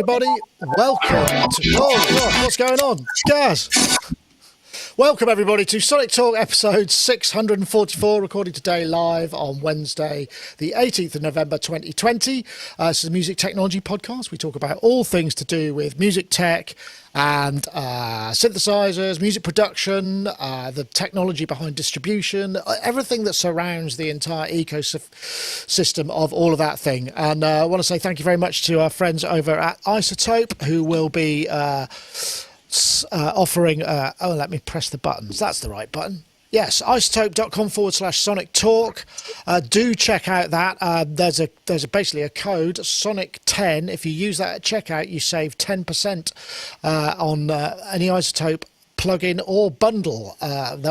everybody. Welcome to... Oh, what's going on? Gaz. Welcome, everybody, to Sonic Talk episode 644, recorded today live on Wednesday, the 18th of November, 2020. This is a music technology podcast. We talk about all things to do with music tech and synthesizers, music production, the technology behind distribution, everything that surrounds the entire ecosystem of all of that thing. And I want to say thank you very much to our friends over at iZotope, who will be... offering let me press the buttons. That's the right button. Yes, iZotope.com/Sonic Talk. Do check out that. There's basically a code, Sonic10. If you use that at checkout, you save 10% on any iZotope plugin or bundle,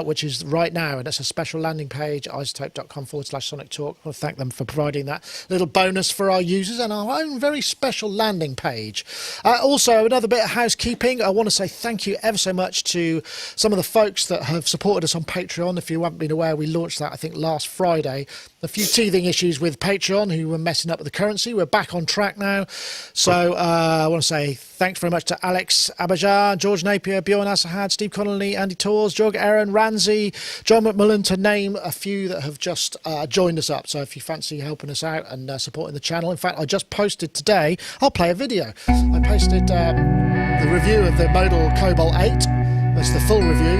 which is right now, and it's a special landing page, iZotope.com/Sonic Talk. I want to thank them for providing that little bonus for our users and our own very special landing page. Also, another bit of housekeeping. I want to say thank you ever so much to some of the folks that have supported us on Patreon. If you haven't been aware, we launched that, I think, last Friday. A few teething issues with Patreon, who were messing up with the currency. We're back on track now. So I want to say thanks very much to Alex Abajar, George Napier, Bjorn Asahad, Steve Connolly, Andy Tors, Jog Aaron, Ranzi, John McMullen, to name a few that have just joined us up. So if you fancy helping us out and supporting the channel. In fact, I just posted today, I'll play a video. I posted the review of the Modal Cobalt 8. That's the full review.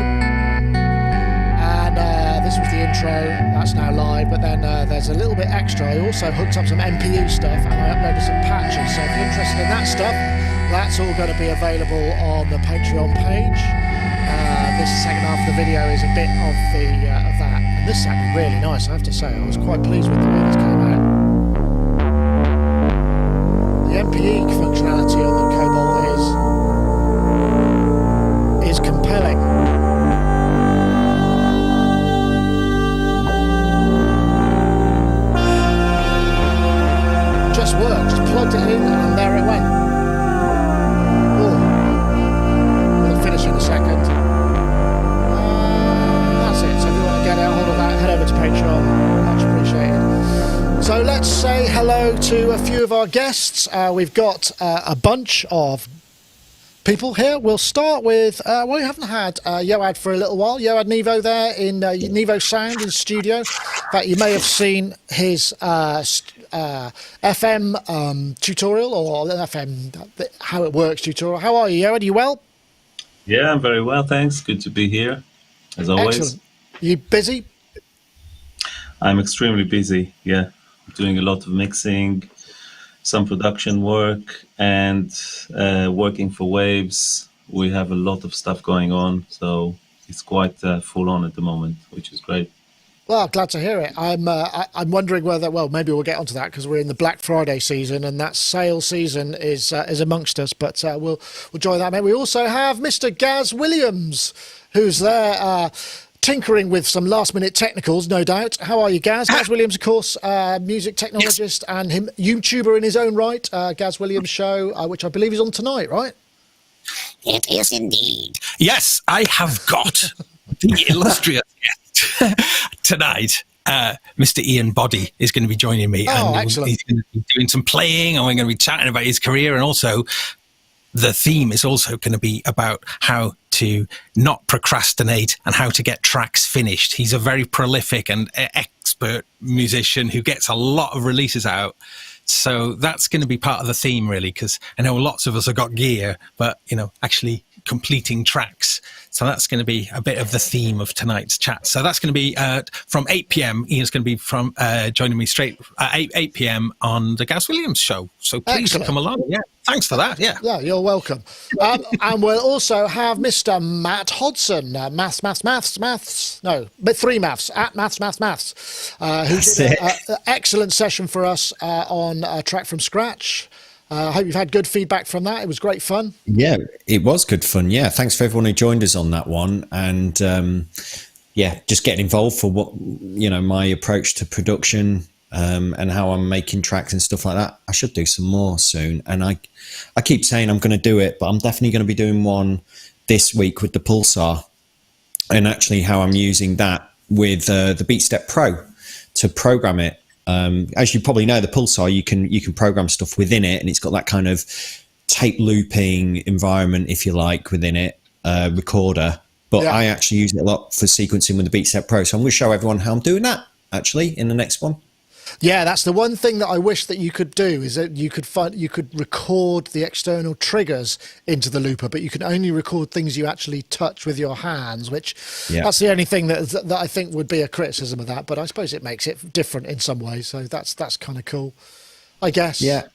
And this was the intro. That's now live. But then there's a little bit extra. I also hooked up some MPU stuff and I uploaded some patches. So if you're interested in that stuff, that's all going to be available on the Patreon page. This second half of the video is a bit of that. And this sounded really nice, I have to say. I was quite pleased with the way this came out. The MPE functionality on the Cobalt is compelling. Just worked, just plugged it in and there it went. We'll finish in a second. That's it, so if you want to get a hold of that, head over to Patreon, much appreciated. So let's say hello to a few of our guests. We've got a bunch of people here. We'll start with, we haven't had Yoad for a little while. Yoad Nevo there in Nevo Sound in studio. In fact, you may have seen his FM tutorial, or FM how it works tutorial. How are you, Yoad? Are you well? Yeah, I'm very well, thanks. Good to be here, as always. Excellent. You busy? I'm extremely busy, yeah. Doing a lot of mixing, some production work, and working for Waves. We have a lot of stuff going on, so it's quite full on at the moment, which is great. Well, glad to hear it. I'm wondering whether, well, maybe we'll get onto that because we're in the Black Friday season and that sale season is amongst us. But we'll join that. We also have Mr. Gaz Williams, who's there tinkering with some last-minute technicals, no doubt. How are you, Gaz? Gaz Williams, of course, music technologist and YouTuber in his own right. Gaz Williams Show, which I believe is on tonight, right? It is indeed. Yes, I have got the illustrious guest tonight. Mr. Ian Boddy is going to be joining me. Oh, and excellent. He's going to be doing some playing, and we're going to be chatting about his career, and also the theme is also going to be about how to not procrastinate and how to get tracks finished. He's a very prolific and expert musician who gets a lot of releases out. So that's going to be part of the theme, really, because I know lots of us have got gear, but, actually completing tracks. So that's going to be a bit of the theme of tonight's chat. So that's going to be from 8 p.m. Ian's going to be from joining me straight at 8 p.m. on the Gaz Williams Show. So please come along. Yeah, thanks for that. Yeah, you're welcome. And we'll also have Mr. Matt Hodson, Maths. No, but 3 Maths at Maths. Who did an excellent session for us on a track from scratch. I hope you've had good feedback from that. It was great fun. Yeah, it was good fun. Yeah, thanks for everyone who joined us on that one. And just getting involved for what, my approach to production and how I'm making tracks and stuff like that. I should do some more soon. And I keep saying I'm going to do it, but I'm definitely going to be doing one this week with the Pulsar, and actually how I'm using that with the BeatStep Pro to program it. As you probably know, the Pulsar, you can program stuff within it, and it's got that kind of tape looping environment, if you like, within it, recorder. But I actually use it a lot for sequencing with the Beat Set Pro. So I'm going to show everyone how I'm doing that, actually, in the next one. Yeah, that's the one thing that I wish that you could do, is that you could record the external triggers into the looper, but you can only record things you actually touch with your hands, which that's the only thing that I think would be a criticism of that. But I suppose it makes it different in some ways, so that's kind of cool, I guess. Yeah,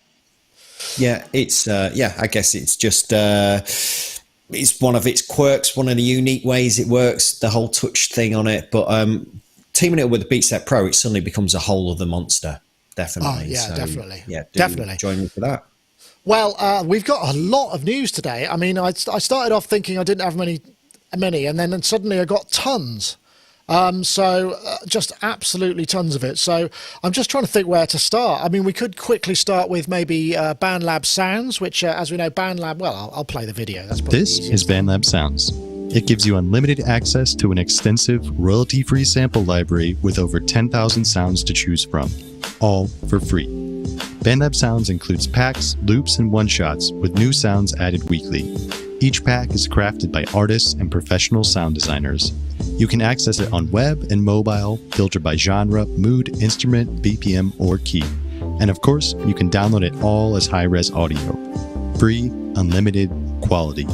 it's I guess it's just it's one of its quirks, one of the unique ways it works, the whole touch thing on it, but teaming it with the Beat Set Pro, it suddenly becomes a whole other monster. Definitely. Oh, yeah, so, definitely. Yeah, definitely. Join me for that. Well, we've got a lot of news today. I mean, I started off thinking I didn't have many, and then suddenly I got tons. Just absolutely tons of it. So I'm just trying to think where to start. I mean, we could quickly start with maybe BandLab Sounds, which, as we know, BandLab. Well, I'll play the video. That's probably This easiest. is BandLab Sounds. It gives you unlimited access to an extensive, royalty-free sample library with over 10,000 sounds to choose from, all for free. BandLab Sounds includes packs, loops, and one-shots with new sounds added weekly. Each pack is crafted by artists and professional sound designers. You can access it on web and mobile, filtered by genre, mood, instrument, BPM, or key. And of course, you can download it all as high-res audio. Free, unlimited, quality.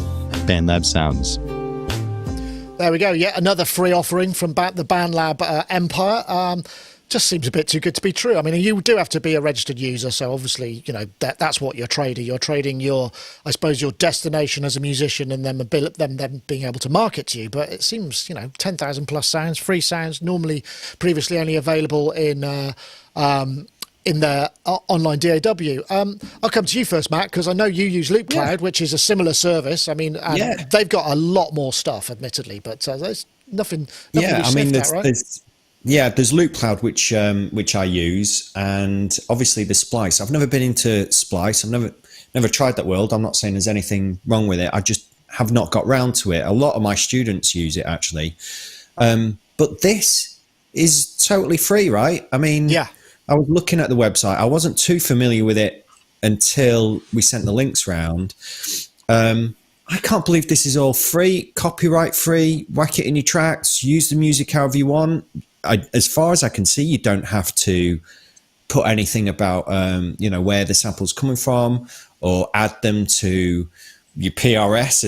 BandLab Sounds. There we go. Yet another free offering from the BandLab empire. Just seems a bit too good to be true. I mean, you do have to be a registered user, so obviously, you know, that's what you're trading. You're trading your, I suppose, your destination as a musician, and them being able to market to you. But it seems, you know, 10,000 plus sounds, free sounds, normally previously only available in the online DAW. I'll come to you first, Matt, because I know you use LoopCloud, which is a similar service. I mean, they've got a lot more stuff, admittedly, but there's nothing. Yeah, I mean, right? there's LoopCloud, which I use, and obviously the Splice. I've never been into Splice. I've never tried that world. I'm not saying there's anything wrong with it. I just have not got round to it. A lot of my students use it, actually. But this is totally free, right? I mean, I was looking at the website. I wasn't too familiar with it until we sent the links round. I can't believe this is all free, copyright free. Whack it in your tracks, use the music however you want. As far as I can see, you don't have to put anything about where the sample's coming from, or add them to your PRS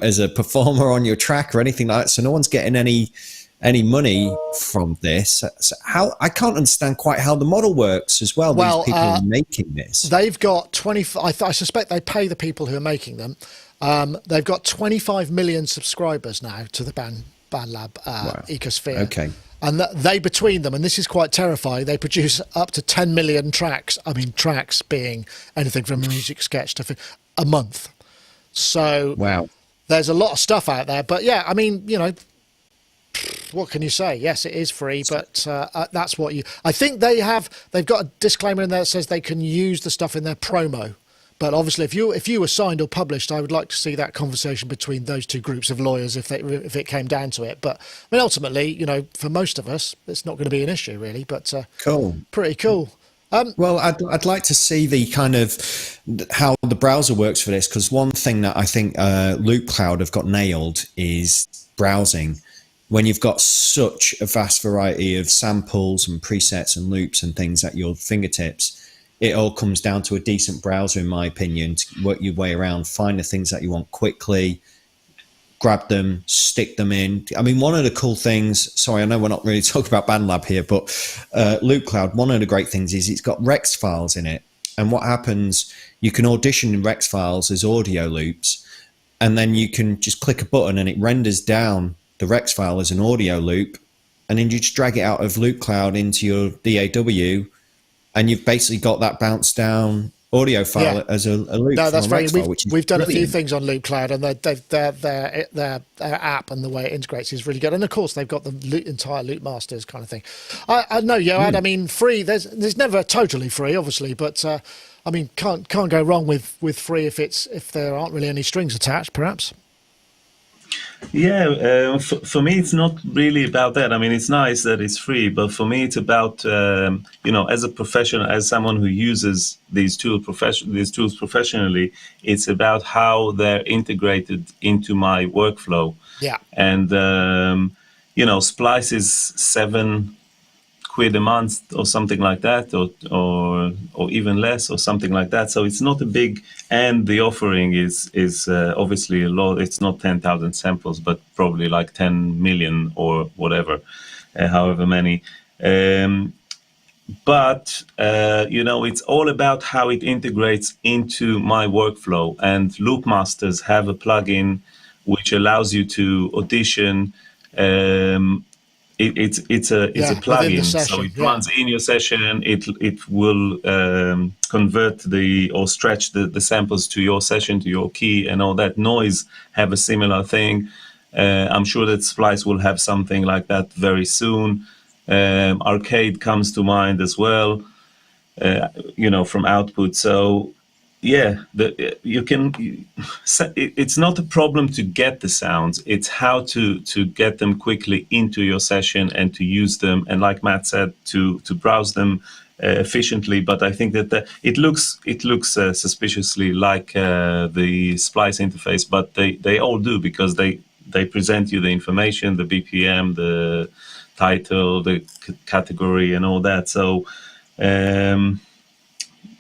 as a performer on your track or anything like that. So no one's getting any money from this. So I can't understand quite how the model works as well. These people are making this. They've got 20. I suspect they pay the people who are making them. They've got 25 million subscribers now to the BandLab ecosphere. Okay. And they, between them, and this is quite terrifying, they produce up to 10 million tracks. I mean, tracks being anything from a music sketch to a month. So there's a lot of stuff out there. But yeah, I mean, you know, what can you say? Yes, it is free, but that's what I think they've got a disclaimer in there that says they can use the stuff in their promo. But obviously, if you were signed or published, I would like to see that conversation between those two groups of lawyers if it came down to it. But I mean, ultimately, you know, for most of us, it's not going to be an issue really. But cool, pretty cool. Well, I'd like to see the kind of how the browser works for this, because one thing that I think LoopCloud have got nailed is browsing. When you've got such a vast variety of samples and presets and loops and things at your fingertips, it all comes down to a decent browser, in my opinion, to work your way around, find the things that you want quickly, grab them, stick them in. I mean, one of the cool things, sorry, I know we're not really talking about BandLab here, but LoopCloud, one of the great things is it's got Rex files in it. And what happens, you can audition in Rex files as audio loops, and then you can just click a button and it renders down the Rex file as an audio loop, and then you just drag it out of LoopCloud into your DAW, and you've basically got that bounce down audio file as a loop. No, that's very. We've done brilliant. A few things on LoopCloud, and their app and the way it integrates is really good. And of course, they've got the entire Loop Masters kind of thing. I know, Yoad. I mean, free. There's never totally free, obviously, but I mean, can't go wrong with free if there aren't really any strings attached, perhaps. Yeah, for me, it's not really about that. I mean, it's nice that it's free, but for me, it's about as a professional, as someone who uses these tools professionally, it's about how they're integrated into my workflow. Yeah. And Splice is £7 a month or something like that, or even less or something like that. So it's not a big, and the offering is obviously a lot. It's not 10,000 samples, but probably like 10 million or whatever, however many. But it's all about how it integrates into my workflow. And Loopmasters have a plugin which allows you to audition. It's a plugin, so it runs in your session. It will convert or stretch the samples to your session, to your key, and all that. Noise have a similar thing. I'm sure that Splice will have something like that very soon. Arcade comes to mind as well, from Output. So yeah, it's not a problem to get the sounds. It's how to get them quickly into your session and to use them. And like Matt said, to browse them efficiently. But I think that it looks suspiciously like the Splice interface, but they all do, because they present you the information, the BPM, the title, the category, and all that. So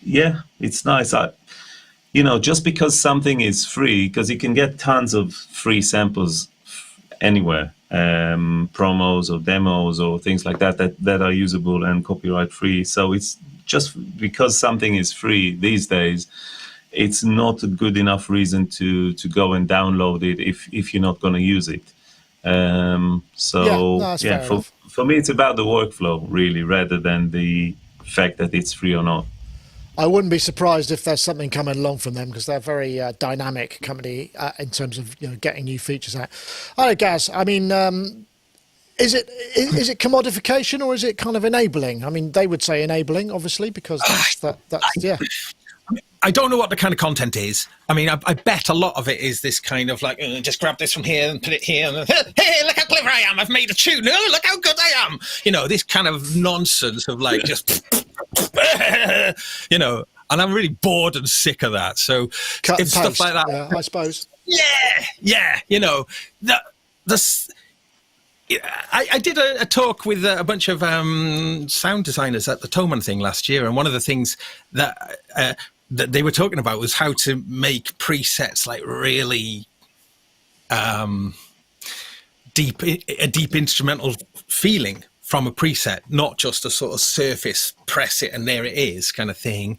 yeah, it's nice. Just because something is free, because you can get tons of free samples anywhere, promos or demos or things like that are usable and copyright free. So it's just because something is free these days, it's not a good enough reason to go and download it if you're not going to use it. For me, it's about the workflow really, rather than the fact that it's free or not. I wouldn't be surprised if there's something coming along from them, because they're a very dynamic company in terms of getting new features out. All right, Gaz. I mean, is it commodification, or is it kind of enabling? I mean, they would say enabling, obviously, because that's yeah. I don't know what the kind of content is. I mean, I bet a lot of it is this kind of like, just grab this from here and put it here. And hey, look how clever I am. I've made a tune. Oh, look how good I am. This kind of nonsense of like just, and I'm really bored and sick of that. So Cut it's and stuff paste, like that. Yeah, I suppose. Yeah. I did a talk with a bunch of sound designers at the Thomann thing last year, and one of the things that they were talking about was how to make presets like really deep instrumental feeling from a preset, not just a sort of surface press it and there it is kind of thing.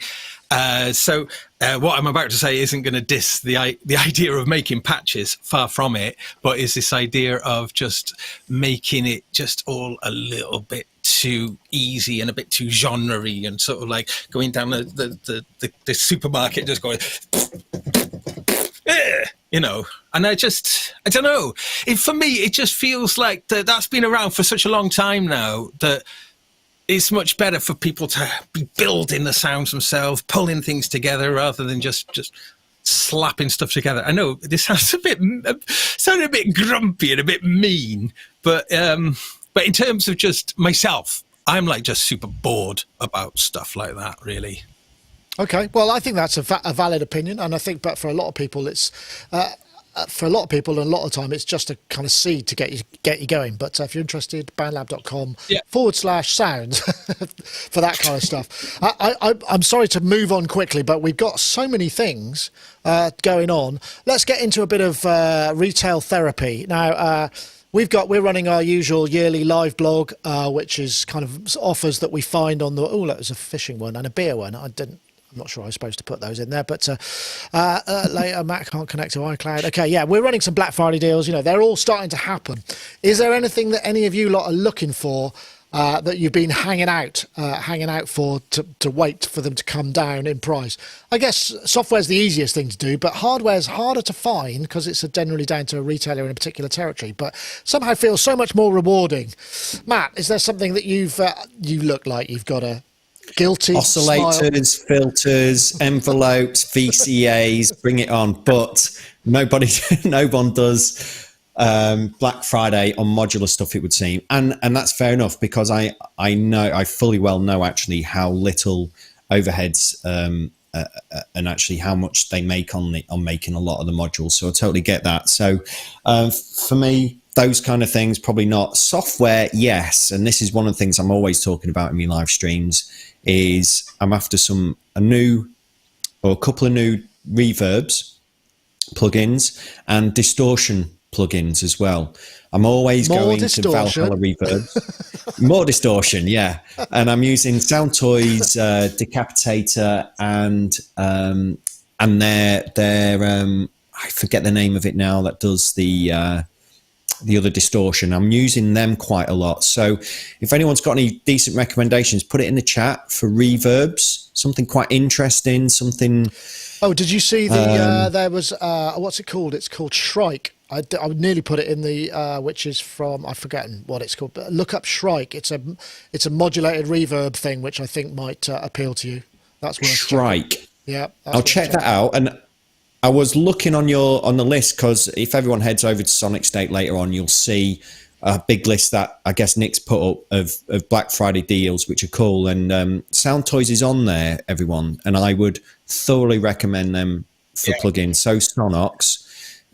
So what I'm about to say isn't going to diss the idea of making patches, far from it, but is this idea of just making it just all a little bit too easy and a bit too genre-y, and sort of like going down the supermarket, just going, and I don't know. For me, it just feels like that's been around for such a long time now that it's much better for people to be building the sounds themselves, pulling things together rather than just slapping stuff together. I know this sounds a bit grumpy and a bit mean, but in terms of just myself, I'm like just super bored about stuff like that, really. Okay, well, I think that's a valid opinion, and I think, but for a lot of people, it's and a lot of time, it's just a kind of seed to get you going. But if you're interested, bandlab.com/sounds for that kind of stuff. I'm sorry to move on quickly, but we've got so many things going on. Let's get into a bit of retail therapy now. We're running our usual yearly live blog, which is kind of offers that we find on the. Oh, that was a fishing one and a beer one. I'm not sure I was supposed to put those in there, but later, Matt can't connect to iCloud. Okay, yeah, we're running some Black Friday deals. They're all starting to happen. Is there anything that any of you lot are looking for that you've been hanging out for to wait for them to come down in price? I guess software's the easiest thing to do, but hardware's harder to find because it's generally down to a retailer in a particular territory, but somehow feels so much more rewarding. Matt, is there something that you look like you've got a guilty oscillators, smile? filters, envelopes, VCAs, bring it on. But no one does Black Friday on modular stuff, it would seem, and that's fair enough, because I fully well know actually how little overheads and actually how much they make on making a lot of the modules. So I totally get that. So for me, those kind of things probably not. Software, yes, and this is one of the things I'm always talking about in my live streams. Is I'm after a couple of new reverbs plugins and distortion plugins as well. I'm always going to Valhalla reverbs. More distortion, yeah. And I'm using Soundtoys Decapitator and their I forget the name of it now, that does the other distortion. I'm using them quite a lot. So if anyone's got any decent recommendations, put it in the chat for reverbs. Something quite interesting, something. Oh, did you see the there was what's it called? It's called Shrike. I would nearly put it in the which is from, I've forgotten what it's called, but look up Shrike. It's a modulated reverb thing which I think might appeal to you. That's worth Shrike. Checking. Yeah, I'll check that out. And I was looking on the list, because if everyone heads over to Sonicstate later on, you'll see a big list that I guess Nick's put up of Black Friday deals, which are cool. And Soundtoys is on there, everyone, and I would thoroughly recommend them for plugins. So Sonox.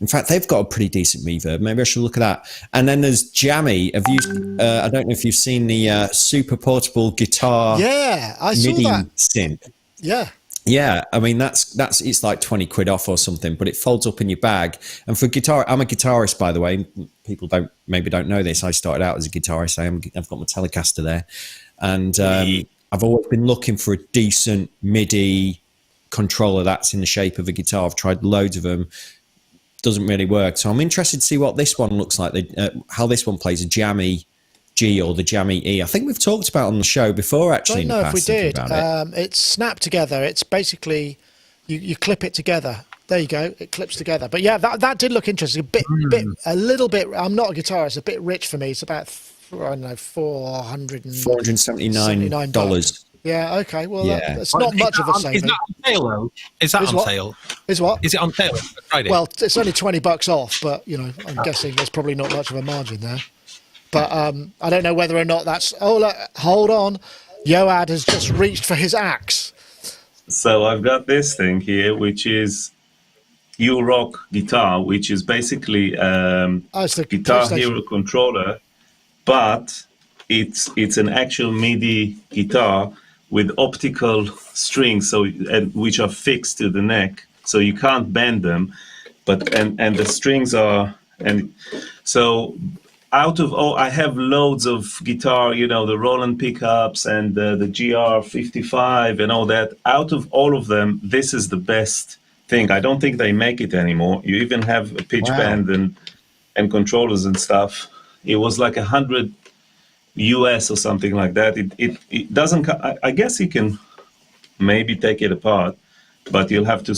In fact, they've got a pretty decent reverb. Maybe I should look at that. And then there's Jammy. Have you? I don't know if you've seen the super portable guitar. Yeah, I saw MIDI that. synth. Yeah, I mean that's it's like 20 quid off or something, but it folds up in your bag. And for guitar, I'm a guitarist, by the way. People don't know this. I started out as a guitarist. I've got my Telecaster there, and I've always been looking for a decent MIDI controller that's in the shape of a guitar. I've tried loads of them. Doesn't really work. So I'm interested to see what this one looks like, how this one plays, a Jammy G or the Jammy E. I think we've talked about it on the show before, actually. I don't know if we did. It's snapped together. It's basically, you clip it together. There you go. It clips together. But yeah, that did look interesting. A little bit, I'm not a guitarist, a bit rich for me. It's about, I don't know, $479. Yeah, okay. Well, it's not much of a saving. Is that on sale, though? Is that on sale? Is what? Is it on sale Friday? Well, it's only $20 off, but, I'm guessing there's probably not much of a margin there. But I don't know whether or not that's... Oh, look, hold on. Yoad has just reached for his axe. So I've got this thing here, which is U-Rock guitar, which is basically it's the Guitar Hero controller, but it's an actual MIDI guitar with optical strings, which are fixed to the neck, so you can't bend them. But and the strings are, and so out of all, I have loads of guitar, the Roland pickups and the GR55 and all that. Out of all of them, this is the best thing. I don't think they make it anymore. You even have a pitch bend and controllers and stuff. It was like $100 US or something like that. It doesn't. I guess you can maybe take it apart, but you'll have to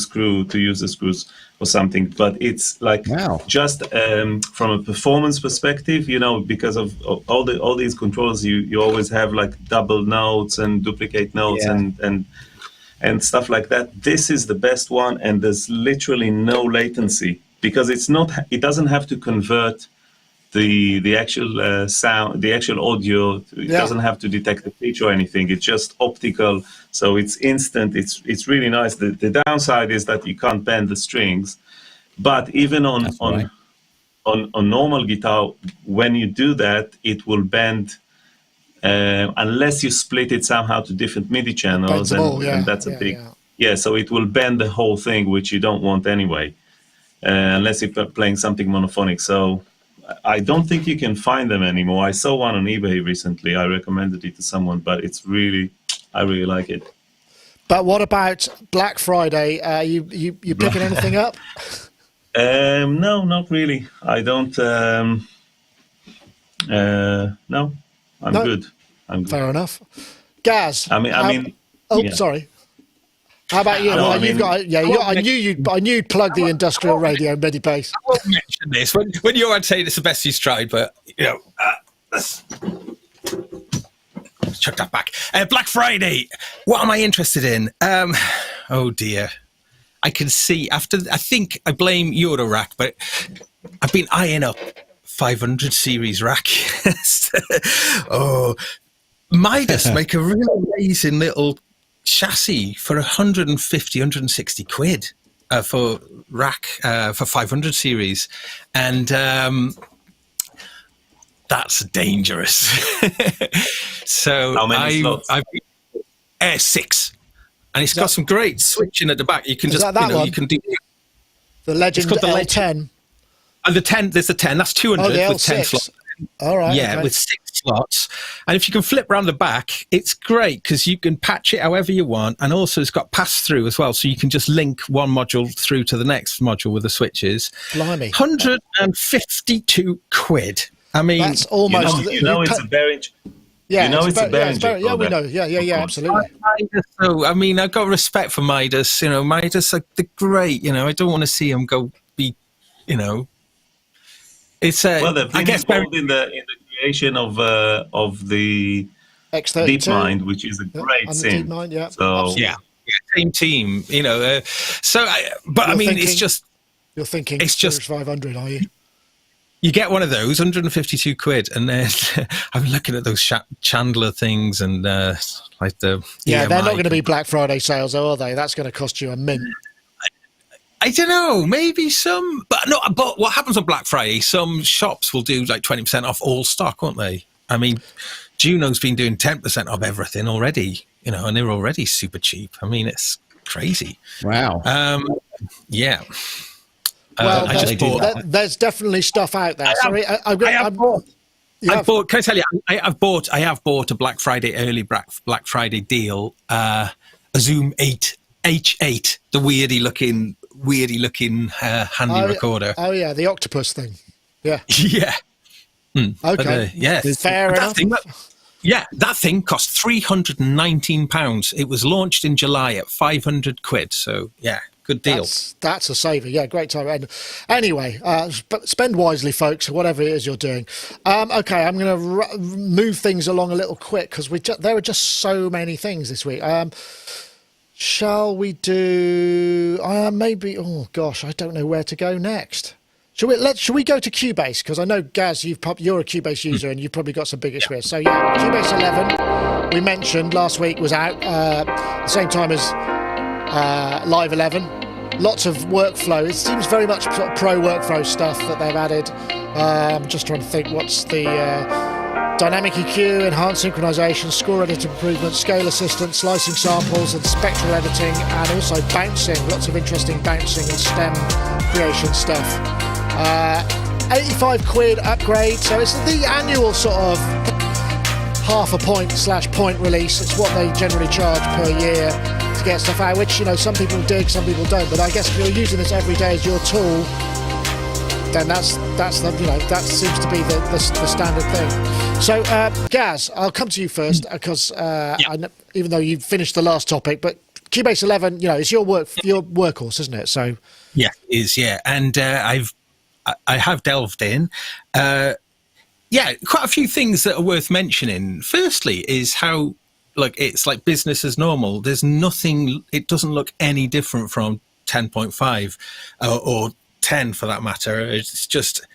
use the screws or something. But it's like just from a performance perspective, because of all these controls, you always have like double notes and duplicate notes and stuff like that. This is the best one, and there's literally no latency, because it doesn't have to convert the actual sound, the actual audio. It doesn't have to detect the pitch or anything. It's just optical, so it's instant. It's really nice. The downside is that you can't bend the strings, but even on normal guitar, when you do that, it will bend unless you split it somehow to different MIDI channels, and that's a big so it will bend the whole thing, which you don't want anyway, unless you're playing something monophonic. So I don't think you can find them anymore. I saw one on eBay recently. I recommended it to someone, but I really like it. But what about Black Friday? You picking anything up? No, not really. I don't. No, I'm good. Fair enough. Gaz. Sorry. How about you? I knew you'd plug the industrial radio MIDI bass. I won't mention this when you're saying it's the best he's tried, but let's chuck that back. Black Friday. What am I interested in? Oh dear. I can see I think I blame Yoda Rack, but I've been eyeing up 500 series rack. Oh, Midas make a really amazing little chassis for 150, 160 quid for rack for 500 series. And that's dangerous. So How many slots? I've 6. And it's got some great switching at the back. You can just, one? you can do The Legend It's got the L10. and the 10. There's the 10. That's 200 Oh, the with 10 L6. slots. All right. Yeah, okay. with 6 slots. And if you can flip around the back, it's great because you can patch it however you want. And also it's got pass through as well. So you can just link one module through to the next module with the switches. Blimey. 152 quid. I mean, That's almost. You know it's a Behringer. Yeah, you know it's a Behringer. Yeah, we know. Yeah, absolutely. So, I mean, I've got respect for Midas. You know, Midas are the great. You know, I don't want to see them go be. You know, it's Well, they've been I guess involved in the creation of the X32. DeepMind, which is a great and the sim. DeepMind, yeah. So yeah, same team. You know, but I mean, thinking- it's just. You're thinking It's just- 500, are you? You get one of those, 152 quid, and then I'm looking at those Chandler things and like the Yeah, they're not EMI. going to be Black Friday sales, are they? That's going to cost you a mint. I don't know, maybe some, but no. But what happens on Black Friday? Some shops will do like 20% off all stock, won't they? I mean, Juno's been doing 10% off everything already, you know, and they're already super cheap. I mean, it's crazy. Wow. Yeah. Well, I just bought. there's definitely stuff out there. Sorry, I have bought. you I have- bought. Can I tell you? I have bought a Black Friday early Black Friday deal. A Zoom 8 H8, the weirdy looking handy recorder. Oh yeah, the octopus thing. Yeah. Yeah. Okay. But, yeah. Fair That enough. thing, that thing cost £319. It was launched in July at 500 quid. So yeah, good deal. That's a saver. Yeah, great time. And anyway, spend wisely, folks, whatever it is you're doing. Okay, I'm going to move things along a little quick because there are just so many things this week. Shall we do maybe? Oh gosh, I don't know where to go next. Should we go to Cubase? Because I know, Gaz, you're a Cubase user and you've probably got some big experience. So yeah, Cubase 11 we mentioned last week was out the same time as Live 11. Lots of workflow. It seems very much sort of pro workflow stuff that they've added. I'm just trying to think what's the dynamic EQ, enhanced synchronization, score edit improvement, scale assistant, slicing samples and spectral editing, and also bouncing. Lots of interesting bouncing and stem creation stuff. 85 quid upgrade. So it's the annual sort of half a point/point release. It's what they generally charge per year to get stuff out, which, you know, some people dig, some people don't. But I guess if you're using this every day as your tool, then that's the, you know, that seems to be the standard thing. So Gaz, I'll come to you first because even though you've finished the last topic, but Cubase 11, you know, it's your workhorse, isn't it? So yeah, it is. Yeah, and I have delved in. Yeah, quite a few things that are worth mentioning. Firstly is how, like, it's like business as normal. There's nothing, it doesn't look any different from 10.5 or 10 for that matter. It's just,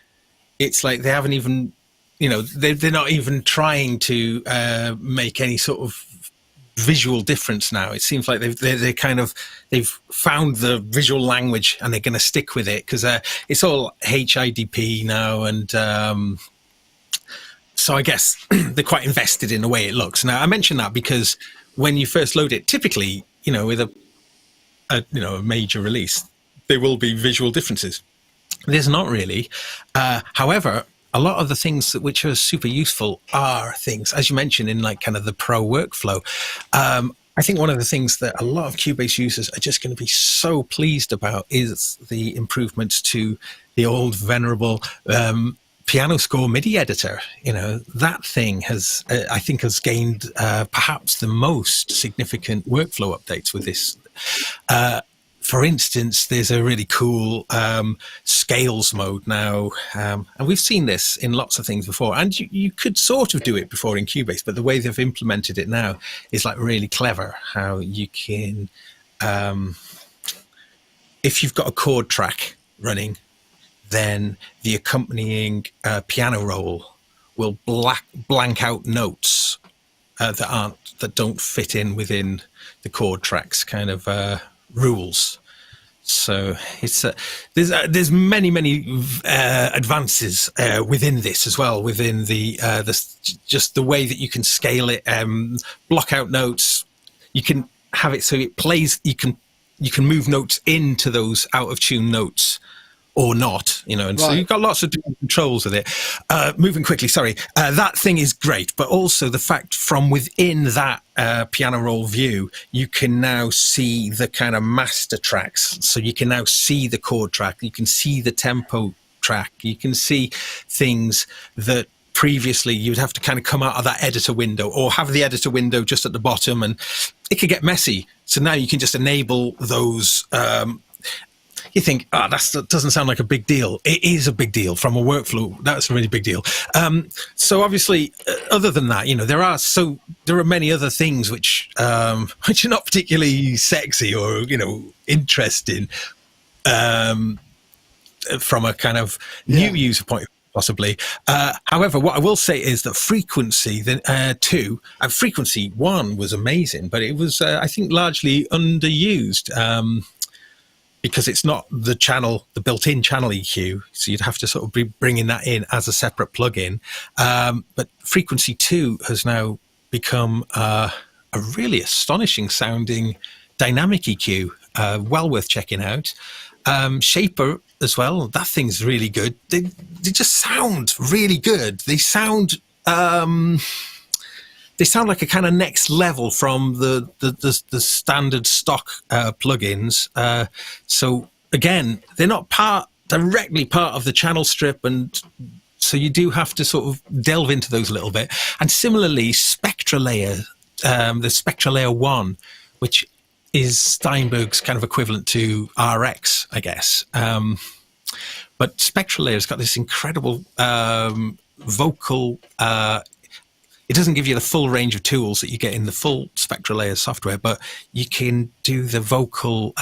it's like they haven't even, you know, they're not even trying to make any sort of visual difference now. It seems like they've found the visual language and they're going to stick with it because it's all HIDP now, and so I guess they're quite invested in the way it looks. Now I mention that because when you first load it, typically, you know, with a major release, there will be visual differences. There's not really. However, a lot of the things which are super useful are things, as you mentioned, in like kind of the pro workflow. I think one of the things that a lot of Cubase users are just going to be so pleased about is the improvements to the old venerable piano score MIDI editor. You know, that thing has, I think, has gained perhaps the most significant workflow updates with this. For instance, there's a really cool scales mode now, and we've seen this in lots of things before, and you could sort of do it before in Cubase, but the way they've implemented it now is like really clever, how you can, if you've got a chord track running, then the accompanying piano roll will blank out notes that don't fit in within the chord tracks kind of rules. So it's there's many advances within this as well, within the just the way that you can scale it, block out notes. You can have it so it plays. You can move notes into those out of tune notes or not, and right. So you've got lots of different controls with it. Moving quickly, sorry. That thing is great, but also the fact from within that piano roll view, you can now see the kind of master tracks. So you can now see the chord track, you can see the tempo track, you can see things that previously you'd have to kind of come out of that editor window or have the editor window just at the bottom, and it could get messy. So now you can just enable those. You think, that doesn't sound like a big deal. It is a big deal from a workflow. That's a really big deal. So obviously, other than that, there are many other things which are not particularly sexy or interesting from a kind of new user point of view, possibly. However, what I will say is that Frequency 2, Frequency 1 was amazing, but it was, I think, largely underused. Because it's not the built-in channel EQ, so you'd have to sort of be bringing that in as a separate plugin. But Frequency 2 has now become a really astonishing sounding dynamic EQ, well worth checking out. Shaper as well, that thing's really good. They just sound really good. They sound like a kind of next level from the standard stock plugins. So again, they're not directly part of the channel strip, and so you do have to sort of delve into those a little bit. And similarly, Spectra Layer, the Spectra Layer 1, which is Steinberg's kind of equivalent to RX, I guess. But Spectra Layer's got this incredible vocal. It doesn't give you the full range of tools that you get in the full Spectra Layer software, but you can do the vocal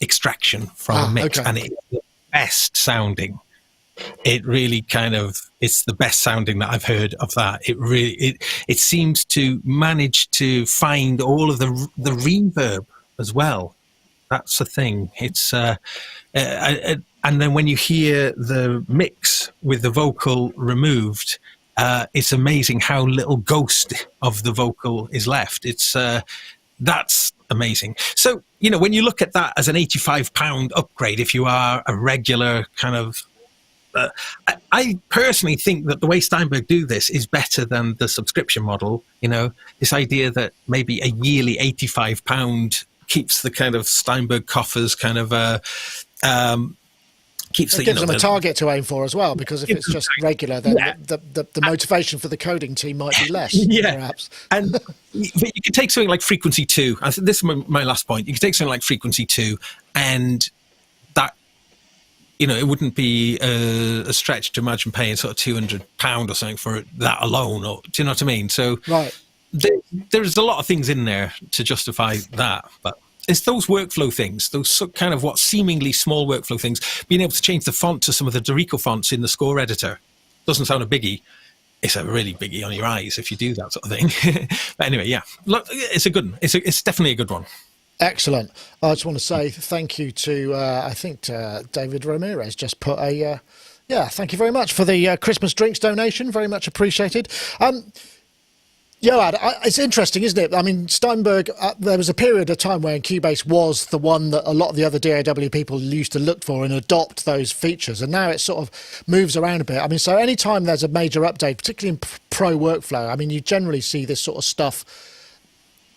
extraction from a mix, and it's the best sounding. It really it's the best sounding that I've heard of that. It seems to manage to find all of the reverb as well. That's the thing. It's and then when you hear the mix with the vocal removed, it's amazing how little ghost of the vocal is left. That's amazing. So, when you look at that as an £85 upgrade, if you are a regular kind of, I personally think that the way Steinberg do this is better than the subscription model. This idea that maybe a yearly £85 keeps the kind of Steinberg coffers kind of, it gives them a target to aim for as well, because if it's just regular, then the motivation for the coding team might be less, perhaps. But you could take something like Frequency 2. I think this is my last point. You could take something like Frequency 2, and that, it wouldn't be a stretch to imagine paying sort of £200 or something for that alone. Or do you know what I mean? So there's a lot of things in there to justify that, but. It's those workflow things, those kind of what seemingly small workflow things, being able to change the font to some of the Dorico fonts in the score editor. Doesn't sound a biggie. It's a really biggie on your eyes if you do that sort of thing. But anyway, look, it's a good one. It's definitely a good one. Excellent. I just want to say thank you to, I think David Ramirez just put a, thank you very much for the Christmas drinks donation. Very much appreciated. Yoad, it's interesting, isn't it? I mean, Steinberg, there was a period of time where Cubase was the one that a lot of the other DAW people used to look for and adopt those features, and now it sort of moves around a bit. I mean, so anytime there's a major update, particularly in pro workflow, I mean, you generally see this sort of stuff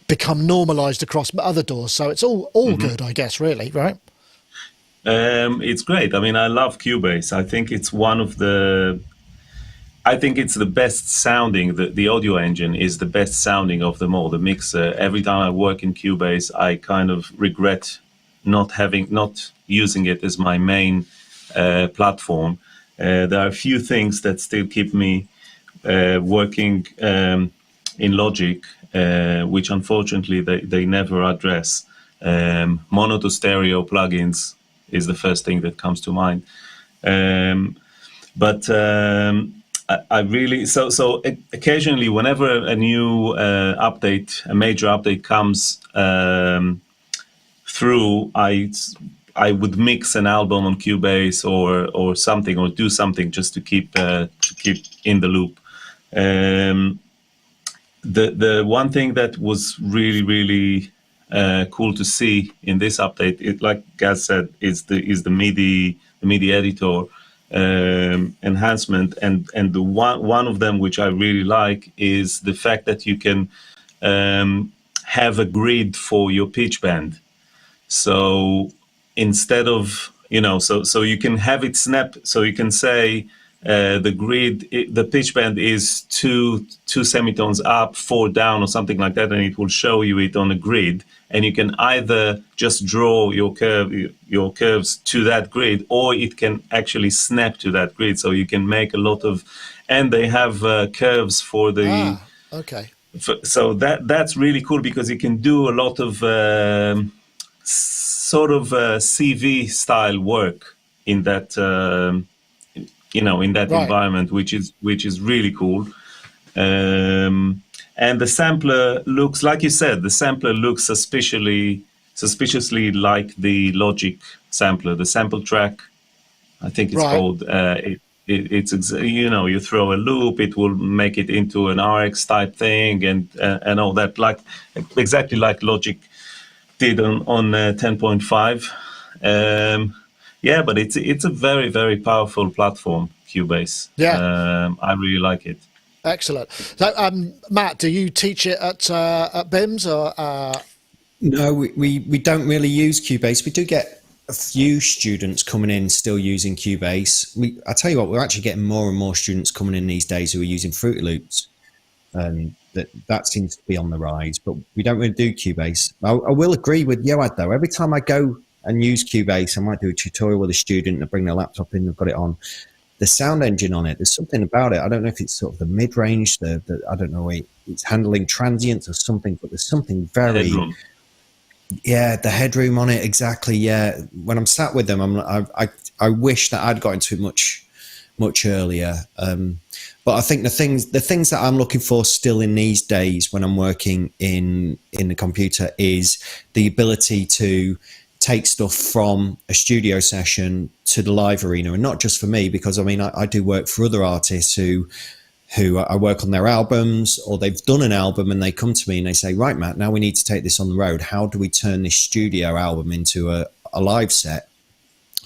become normalized across other doors, so it's all good, I guess, really, right? It's great. I mean, I love Cubase. I think it's the best sounding, the audio engine is the best sounding of them all, the mixer. Every time I work in Cubase, I kind of regret not using it as my main platform. There are a few things that still keep me working in Logic, which unfortunately they never address. Mono to stereo plugins is the first thing that comes to mind. But I really occasionally, whenever a new a major update comes through, I would mix an album on Cubase or something, or do something just to keep in the loop. The one thing that was really cool to see in this update, like Gaz said, is the MIDI editor enhancement, and the one of them which I really like is the fact that you can have a grid for your pitch bend. So instead of, so you can have it snap, so you can say the grid, the pitch bend is two semitones up, 4 down, or something like that, and it will show you it on a grid. And you can either just draw your curves to that grid, or it can actually snap to that grid. So you can make a lot of, and they have curves for the. Okay. So that's really cool, because you can do a lot of sort of CV style work in that. In that environment, which is really cool. And the sampler looks, like you said, suspiciously like the Logic sampler, the sample track, I think it's called. It's you throw a loop, it will make it into an RX type thing, and all that, like exactly like Logic did on 10.5. Yeah, but it's a very, very powerful platform, Cubase. Yeah, I really like it. Excellent. So, Matt, do you teach it at BIMS or? No, we don't really use Cubase. We do get a few students coming in still using Cubase. I tell you what, we're actually getting more and more students coming in these days who are using Fruity Loops. That seems to be on the rise, but we don't really do Cubase. I will agree with Yoad though. Every time I go and use Cubase, I might do a tutorial with a student and bring their laptop in, they've got it on. The sound engine on it, there's something about it. I don't know if it's sort of the mid-range, I don't know, it's handling transients or something, but there's something very... Headroom. Yeah, the headroom on it, exactly, yeah. When I'm sat with them, I wish that I'd got into it much earlier. But I think the things that I'm looking for still in these days when I'm working in the computer is the ability to take stuff from a studio session to the live arena, and not just for me, because I do work for other artists who I work on their albums, or they've done an album and they come to me and they say, right, Matt, now we need to take this on the road. How do we turn this studio album into a live set?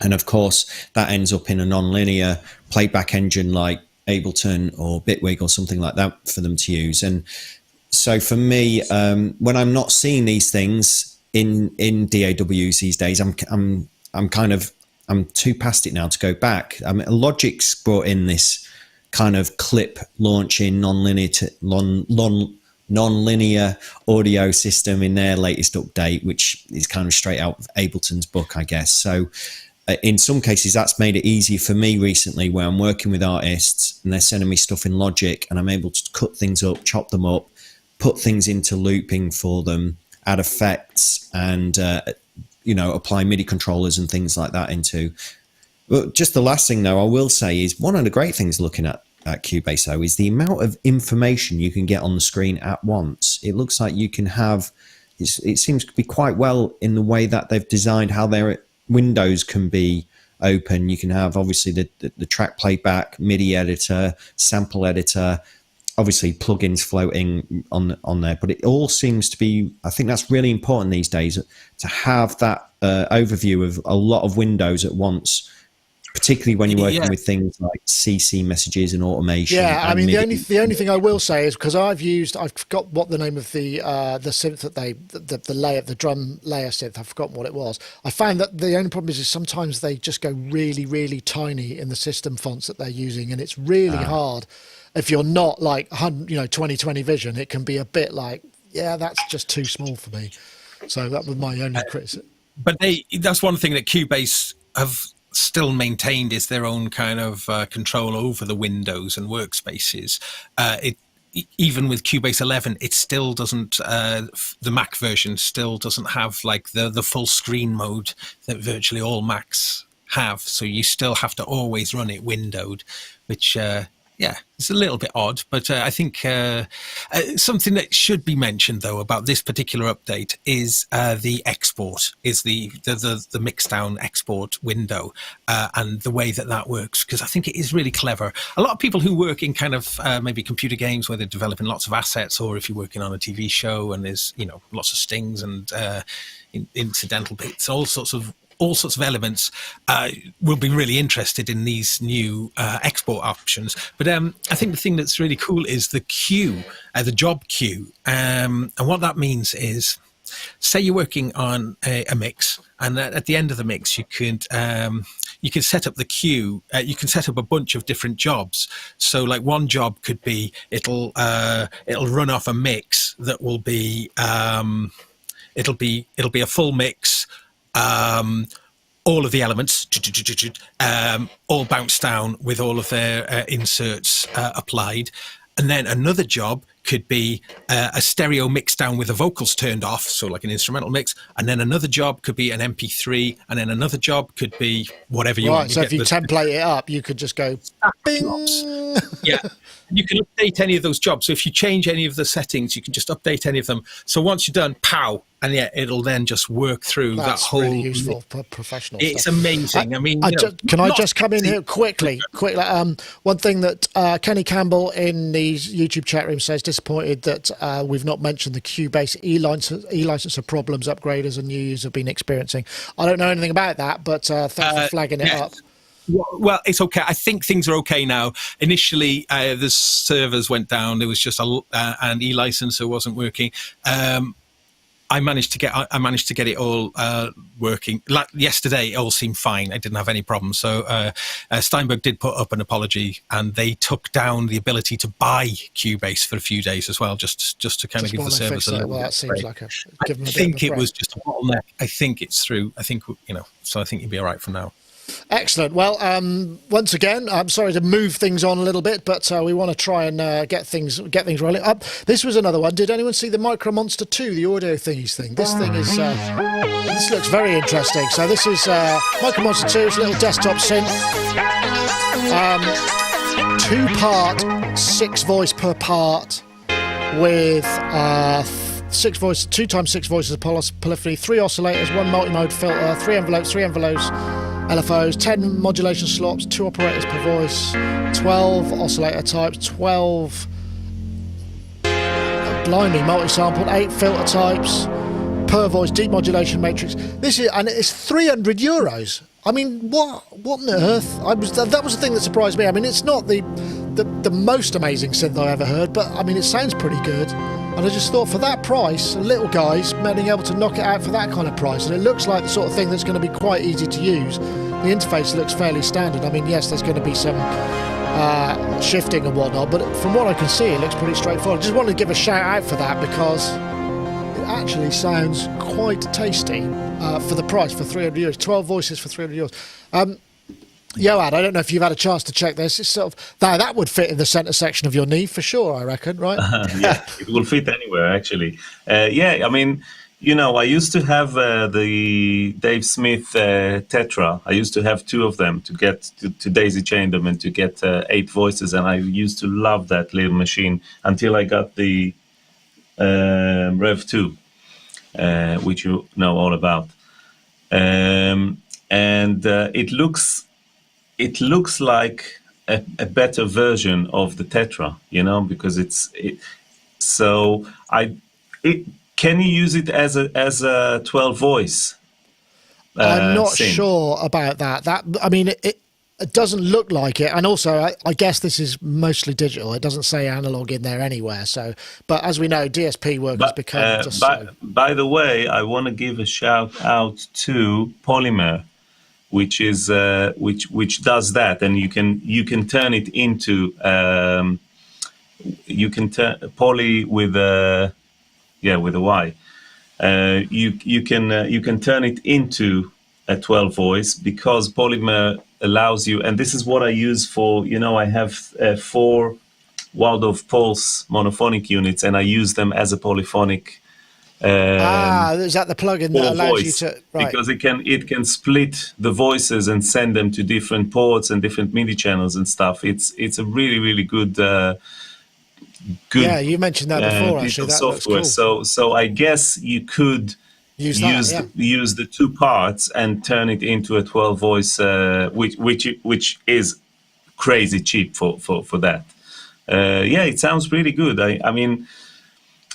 And of course that ends up in a non-linear playback engine like Ableton or Bitwig or something like that for them to use. And so for me, when I'm not seeing these things in DAWs these days, I'm too past it now to go back. Logic's brought in this kind of clip launching non-linear audio system in their latest update, which is kind of straight out of Ableton's book, I guess. So in some cases, that's made it easier for me recently, where I'm working with artists and they're sending me stuff in Logic, and I'm able to cut things up, chop them up, put things into looping for them, add effects, and apply MIDI controllers and things like that into. Well, just the last thing though I will say is, one of the great things looking at Cubase though is the amount of information you can get on the screen at once. It looks like you can have, it seems to be quite well in the way that they've designed how their windows can be open. You can have obviously the track playback, MIDI editor, sample editor, obviously plugins floating on there, but it all seems to be, I think that's really important these days, to have that overview of a lot of windows at once, particularly when you're working with things like CC messages and automation. Yeah, I mean, MIDI. the only thing I will say is, because I've forgot what the name of the synth that the drum layer synth, I've forgotten what it was. I found that the only problem is sometimes they just go really, really tiny in the system fonts that they're using, and it's really hard. If you're not like 20/20 vision, it can be a bit like, yeah, that's just too small for me. So that was my only criticism. But that's one thing that Cubase have still maintained, is their own kind of control over the windows and workspaces. Even with Cubase 11, it still doesn't, the Mac version still doesn't have like the full screen mode that virtually all Macs have. So you still have to always run it windowed, which, yeah, it's a little bit odd, but I think something that should be mentioned, though, about this particular update is the export, is the Mixdown export window and the way that works, because I think it is really clever. A lot of people who work in kind of maybe computer games where they're developing lots of assets, or if you're working on a TV show and there's, you know, lots of stings and incidental bits, all sorts of elements, will be really interested in these new export options. But I think the thing that's really cool is the queue, the job queue. And what that means is, say you're working on a mix, and at the end of the mix, you can set up the queue. You can set up a bunch of different jobs. So, like, one job could be it'll run off a mix that will be it'll be a full mix. All of the elements all bounce down with all of their inserts applied. And then another job could be a stereo mix down with the vocals turned off, so like an instrumental mix. And then another job could be an MP3, and then another job could be whatever you want. Right, so if you template it up, you could just go bing. Yeah, you can update any of those jobs. So if you change any of the settings, you can just update any of them. So once you're done, pow, and yeah, it'll then just work through that whole. Really useful for professional. It's stuff. Amazing. I mean, can I just come in here quickly? One thing that Kenny Campbell in the YouTube chat room says, disappointed that we've not mentioned the Cubase e-licenser problems upgraders and new users have been experiencing. I don't know anything about that, but thanks for flagging it up. Well, it's okay. I think things are okay now. Initially, the servers went down. There was just an e-licenser wasn't working. I managed to get it all working. Like yesterday, it all seemed fine. I didn't have any problems. So Steinberg did put up an apology, and they took down the ability to buy Cubase for a few days as well, just to kind of give the servers a little bit. Well, that seems like I think it was just a bottleneck. I think it's through. I think so I think you'll be all right for now. Excellent. Well, once again, I'm sorry to move things on a little bit, but we want to try and get things rolling. This was another one. Did anyone see the MicroMonsta2, the audio thingies thing? This thing is this looks very interesting. So this is MicroMonsta2. It's a little desktop synth, 2-part, 6 voice per part, with 6 voices, 2 times 6 voices of polyphony, 3 oscillators, 1 multi-mode filter, 3 envelopes, LFOs, 10 modulation slots, 2 operators per voice, 12 oscillator types, 12 blimey multi-sampled, 8 filter types per voice, deep modulation matrix. And it's €300. I mean, what on earth? That was the thing that surprised me. I mean, it's not the most amazing synth I ever heard, but I mean, it sounds pretty good. And I just thought, for that price, little guys being able to knock it out for that kind of price, and it looks like the sort of thing that's going to be quite easy to use. The interface looks fairly standard. I mean, yes, there's going to be some shifting and whatnot, but from what I can see, it looks pretty straightforward. I just wanted to give a shout out for that, because it actually sounds quite tasty for the price, for €300. 12 voices for €300. Yoad, I don't know if you've had a chance to check this. It's sort of that would fit in the center section of your knee for sure, I reckon, right? Yeah, it will fit anywhere, actually. I mean, I used to have the Dave Smith Tetra. I used to have 2 of them to get to daisy chain them and to get 8 voices, and I used to love that little machine until I got the Rev 2, which you know all about, and it looks like a better version of the Tetra, because can you use it as a 12 voice? I'm not sure about that. I mean, it doesn't look like it, and also I guess this is mostly digital. It doesn't say analog in there anywhere. So, but as we know, DSP work has become just so. By the way, I want to give a shout out to Polymer, which is which does that, and you can turn it into you can turn poly with a with a Y. You can turn it into a 12 voice, because Polymer allows you, and this is what I use for. I have 4 Waldorf Pulse monophonic units, and I use them as a polyphonic Is that the plugin that for allows voice, you to right? because it can split the voices and send them to different ports and different MIDI channels and stuff. It's a really good Yeah, you mentioned that before. piece Actually, of that looks software. cool. So I guess you could Use that, use the two parts and turn it into a 12 voice, which is crazy cheap for that. Yeah, it sounds really good. I mean,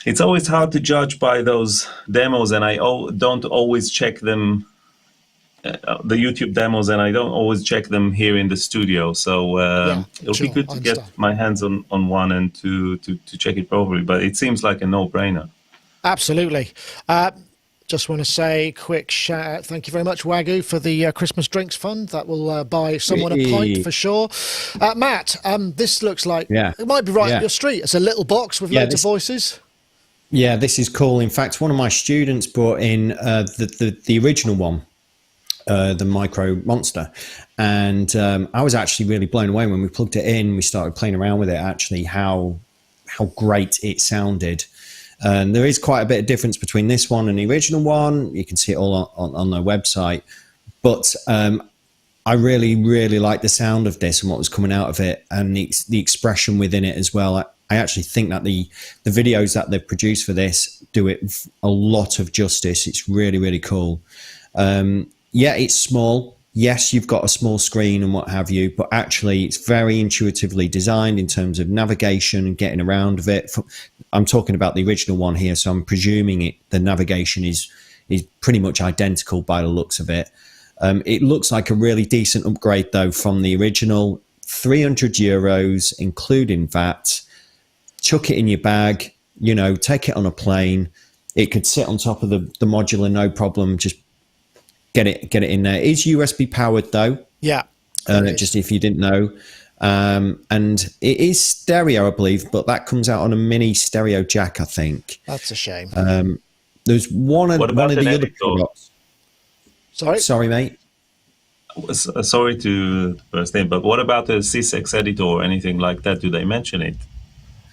it's always hard to judge by those demos, and I don't always check them, the YouTube demos, and I don't always check them here in the studio. So it'll be good to get my hands on one and to check it properly. But it seems like a no-brainer. Absolutely. Just want to say quick shout out. Thank you very much, Wagyu, for the Christmas drinks fund. That will buy someone a pint for sure. Matt, this looks like it might be right up your street. It's a little box with loads of voices. Yeah, this is cool. In fact, one of my students brought in the original one, the MicroMonsta, and I was actually really blown away when we plugged it in. We started playing around with it. Actually, how great it sounded. And there is quite a bit of difference between this one and the original one. You can see it all on their website. But I really like the sound of this and what was coming out of it, and the expression within it as well. I actually think that the videos that they've produced for this do it a lot of justice. It's really cool. Yeah, it's small. Yes, you've got a small screen and what have you, but actually it's very intuitively designed in terms of navigation and getting around of it. I'm talking about the original one here, so I'm presuming the navigation is pretty much identical by the looks of it. It looks like a really decent upgrade though from the original. €300, including VAT. Chuck it in your bag, take it on a plane. It could sit on top of the modular, no problem. Just get it in there. It is USB powered though. Yeah. Just if you didn't know. And it is stereo, I believe, but that comes out on a mini stereo jack, I think. That's a shame. There's one of the other products. Sorry, mate. Sorry to burst in, but what about the Sysx editor or anything like that? Do they mention it?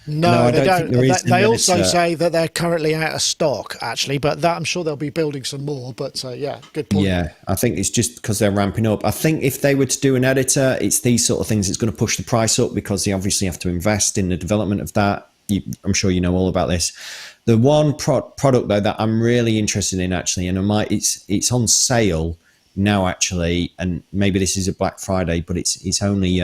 No, they don't. They also say that they're currently out of stock, actually, but that I'm sure they'll be building some more. But yeah, good point. Yeah, I think it's just because they're ramping up. I think if they were to do an editor, it's these sort of things that's going to push the price up because they obviously have to invest in the development of that. I'm sure you know all about this. The one product though that I'm really interested in actually, and it's on sale now actually, and maybe this is a Black Friday, but it's only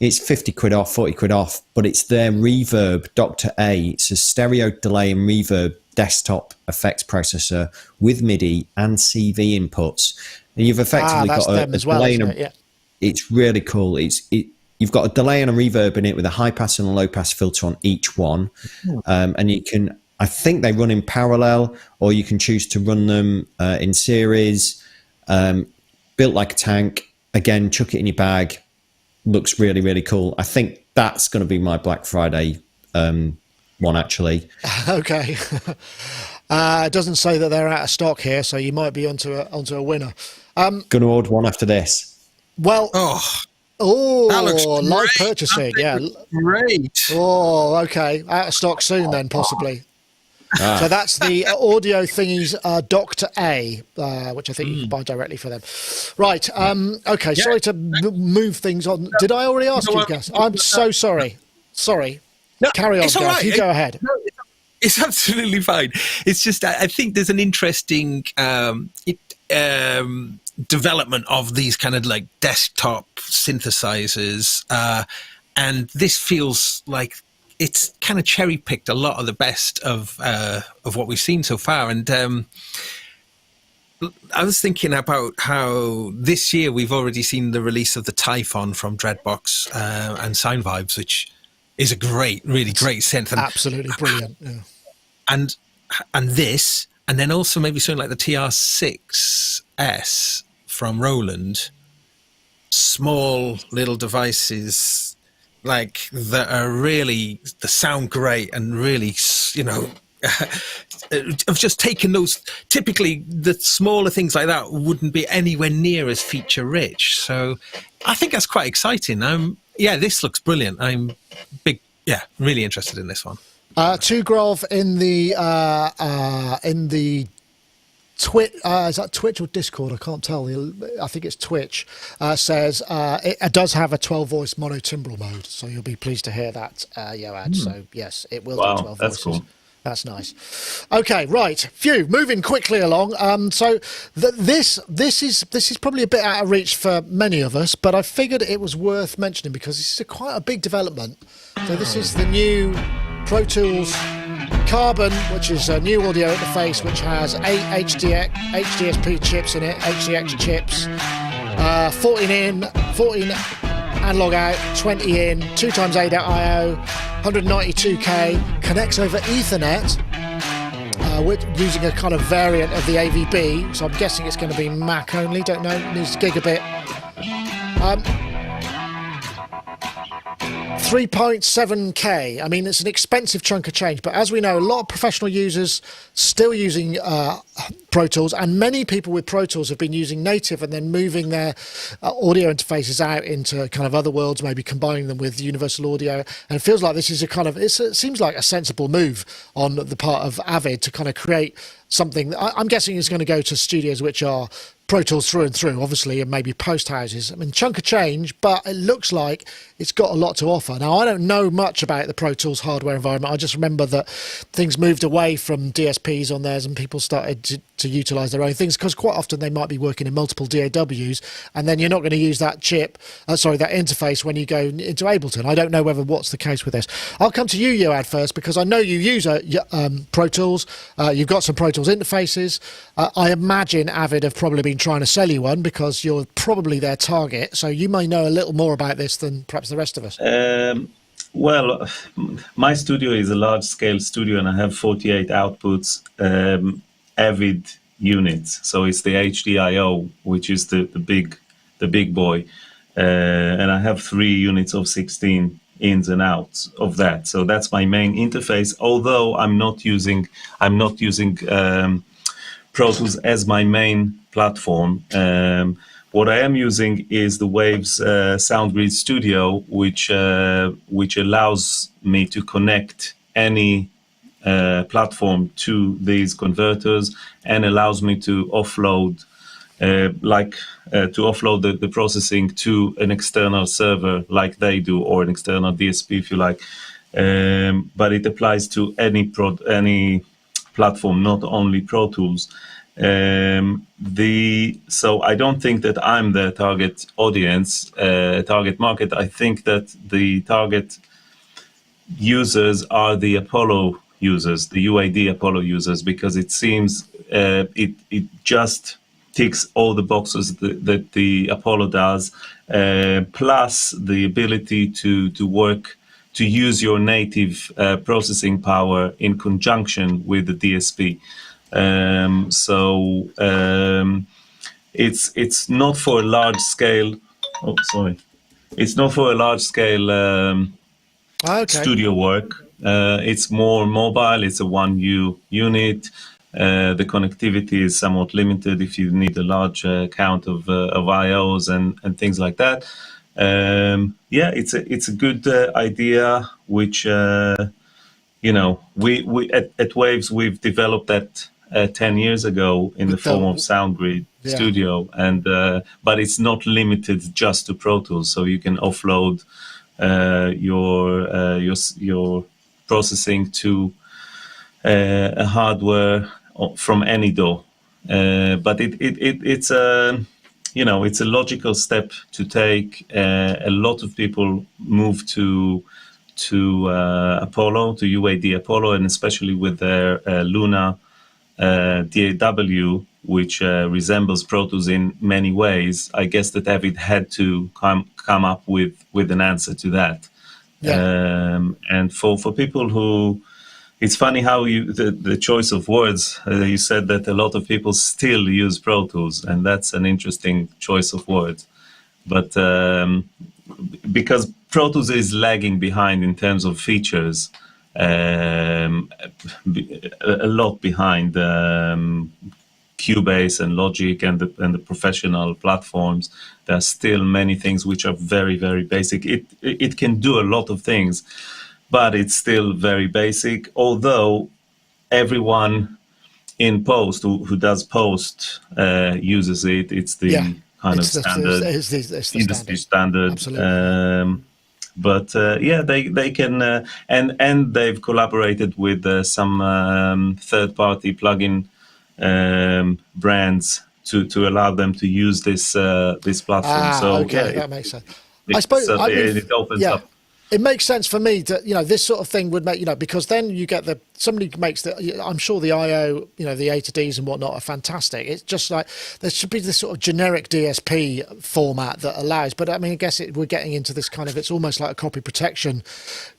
it's 50 quid off, 40 quid off, but it's their Reverb Dr. A. It's a stereo delay and reverb desktop effects processor with MIDI and CV inputs. And you've effectively got a delay and it's really cool. You've got a delay and a reverb in it with a high pass and a low pass filter on each one. And you can, I think they run in parallel, or you can choose to run them in series. Built like a tank. Again, chuck it in your bag. Looks really cool. I think that's going to be my Black Friday one actually. Okay. It doesn't say that they're out of stock here, so you might be onto a winner. Going to order one after this. Well, that looks live purchasing, great. Oh, okay. Out of stock soon then, possibly. So that's the audio thingies, Dr. A, which I think you can buy directly for them. Right. Okay. Yeah. Sorry to move things on. Did I already ask you, Gus? I'm so sorry. Sorry. No, carry on, Gus. Right. You go ahead. No, it's absolutely fine. It's just I think there's an interesting development of these kind of like desktop synthesizers, and this feels like it's kind of cherry picked a lot of the best of what we've seen so far. And I was thinking about how this year we've already seen the release of the Typhon from Dreadbox and Sound Vibes, which is a really great synth. And, absolutely brilliant. Yeah. And this, and then also maybe something like the TR6S from Roland, small little devices like that are really that sound great and really, I've just taken those. Typically, the smaller things like that wouldn't be anywhere near as feature rich. So, I think that's quite exciting. This looks brilliant. I'm really interested in this one. Tugrov in the Twitch, is that Twitch or Discord? I can't tell. I think it's Twitch. Says it does have a 12-voice monotimbral mode, so you'll be pleased to hear that, Yoad. So yes, it will do 12 that's voices. cool. That's nice. Okay, right. Phew, moving quickly along. So this is probably a bit out of reach for many of us, but I figured it was worth mentioning because this is quite a big development. So this is the new Pro Tools Carbon, which is a new audio interface which has 8 HDSP chips in it, HDX chips, 14 in, 14 analog out, 20 in, 2x8 IO, 192K, connects over Ethernet, using a kind of variant of the AVB, so I'm guessing it's going to be Mac only, don't know, needs gigabit. 3.7K. I mean, it's an expensive chunk of change, but as we know, a lot of professional users still using Pro Tools, and many people with Pro Tools have been using native and then moving their audio interfaces out into kind of other worlds, maybe combining them with Universal Audio. And it feels like this is it seems like a sensible move on the part of AVID to kind of create something. I'm guessing is going to go to studios which are Pro Tools through and through, obviously, and maybe post houses. I mean, chunk of change, but it looks like it's got a lot to offer. Now, I don't know much about the Pro Tools hardware environment. I just remember that things moved away from DSPs on theirs and people started to utilize their own things, because quite often they might be working in multiple DAWs, and then you're not going to use that that interface when you go into Ableton. I don't know what's the case with this. I'll come to you, Yoad, first, because I know you use Pro Tools. You've got some Pro Tools interfaces. I imagine AVID have probably been trying to sell you one because you're probably their target, so you may know a little more about this than perhaps the rest of us. Well, my studio is a large-scale studio, and I have 48 outputs, AVID units. So it's the HDIO, which is the big boy, and I have 3 units of 16 ins and outs of that. So that's my main interface. Although I'm not using Pro Tools as my main platform. What I am using is the Waves SoundGrid Studio, which allows me to connect any platform to these converters and allows me to offload the processing to an external server like they do, or an external DSP if you like. But it applies to any platform, not only Pro Tools. So I don't think that I'm the target audience, target market. I think that the target users are the Apollo users, the UAD Apollo users, because it seems it just ticks all the boxes that the Apollo does, plus the ability to use your native processing power in conjunction with the DSP. It's not for a large scale. Oh, sorry. It's not for a large scale studio work. It's more mobile. It's a 1U unit. The connectivity is somewhat limited if you need a large count of IOs and things like that. It's a good idea, which we at Waves we've developed that 10 years ago in the form of SoundGrid Studio, and but it's not limited just to Pro Tools, so you can offload your processing to a hardware from any DAW. But it's a it's a logical step to take. A lot of people move to Apollo, to UAD Apollo, and especially with their Luna DAW, which resembles Pro Tools in many ways. I guess that AVID had to come up with an answer to that. And for people who, it's funny how the choice of words, you said that a lot of people still use Pro Tools, and that's an interesting choice of words. But because Pro Tools is lagging behind in terms of features, a lot behind Cubase and Logic and the professional platforms. There are still many things which are very, very basic. It can do a lot of things, but it's still very basic. Although everyone in post who does post uses it. It's the kind of standard, it's the industry standard. Absolutely. But they can, and they've collaborated with some third-party plugin brands to allow them to use this platform. That makes sense. I suppose it opens up. It makes sense for me that, this sort of thing would make, because then you get somebody makes I'm sure the IO, the A to Ds and whatnot are fantastic. It's just like there should be this sort of generic DSP format that allows, but I mean, I guess we're getting into this kind of, it's almost like a copy protection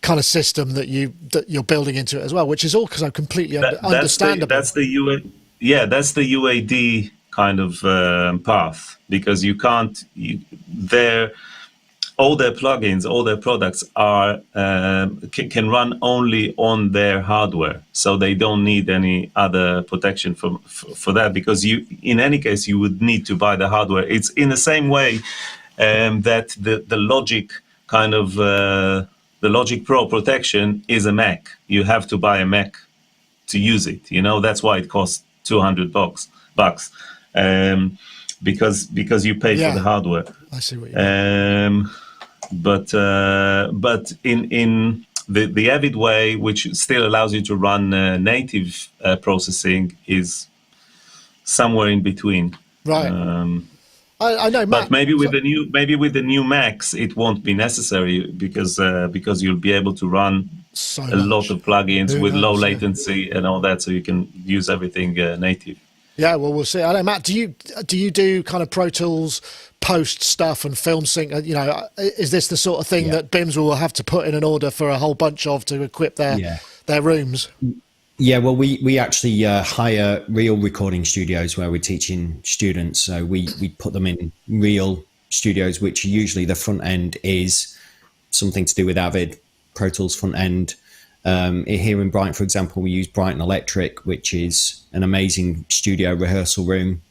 kind of system that you're building into it as well, which is also completely understandable. That's the UAD kind of path, because you can't, all their plugins, all their products are can run only on their hardware, so they don't need any other protection for that, because in any case you would need to buy the hardware. It's in the same way that the Logic kind of the Logic Pro protection is a Mac. You have to buy a Mac to use it. That's why it costs $200 because you pay for the hardware. I see what you mean. But in the AVID way, which still allows you to run native processing, is somewhere in between. Right. I know, Matt, but maybe with the new Macs, it won't be necessary because you'll be able to run a lot of plugins with low latency and all that, so you can use everything native. Yeah, well, we'll see. I know, Matt, do you do kind of Pro Tools post stuff and film sync? Is this the sort of thing that BIMs will have to put in an order for a whole bunch of to equip their rooms? Yeah, well, we actually hire real recording studios where we're teaching students. So we put them in real studios, which usually the front end is something to do with AVID, Pro Tools front end. Here in Brighton, for example, we use Brighton Electric, which is an amazing studio rehearsal room.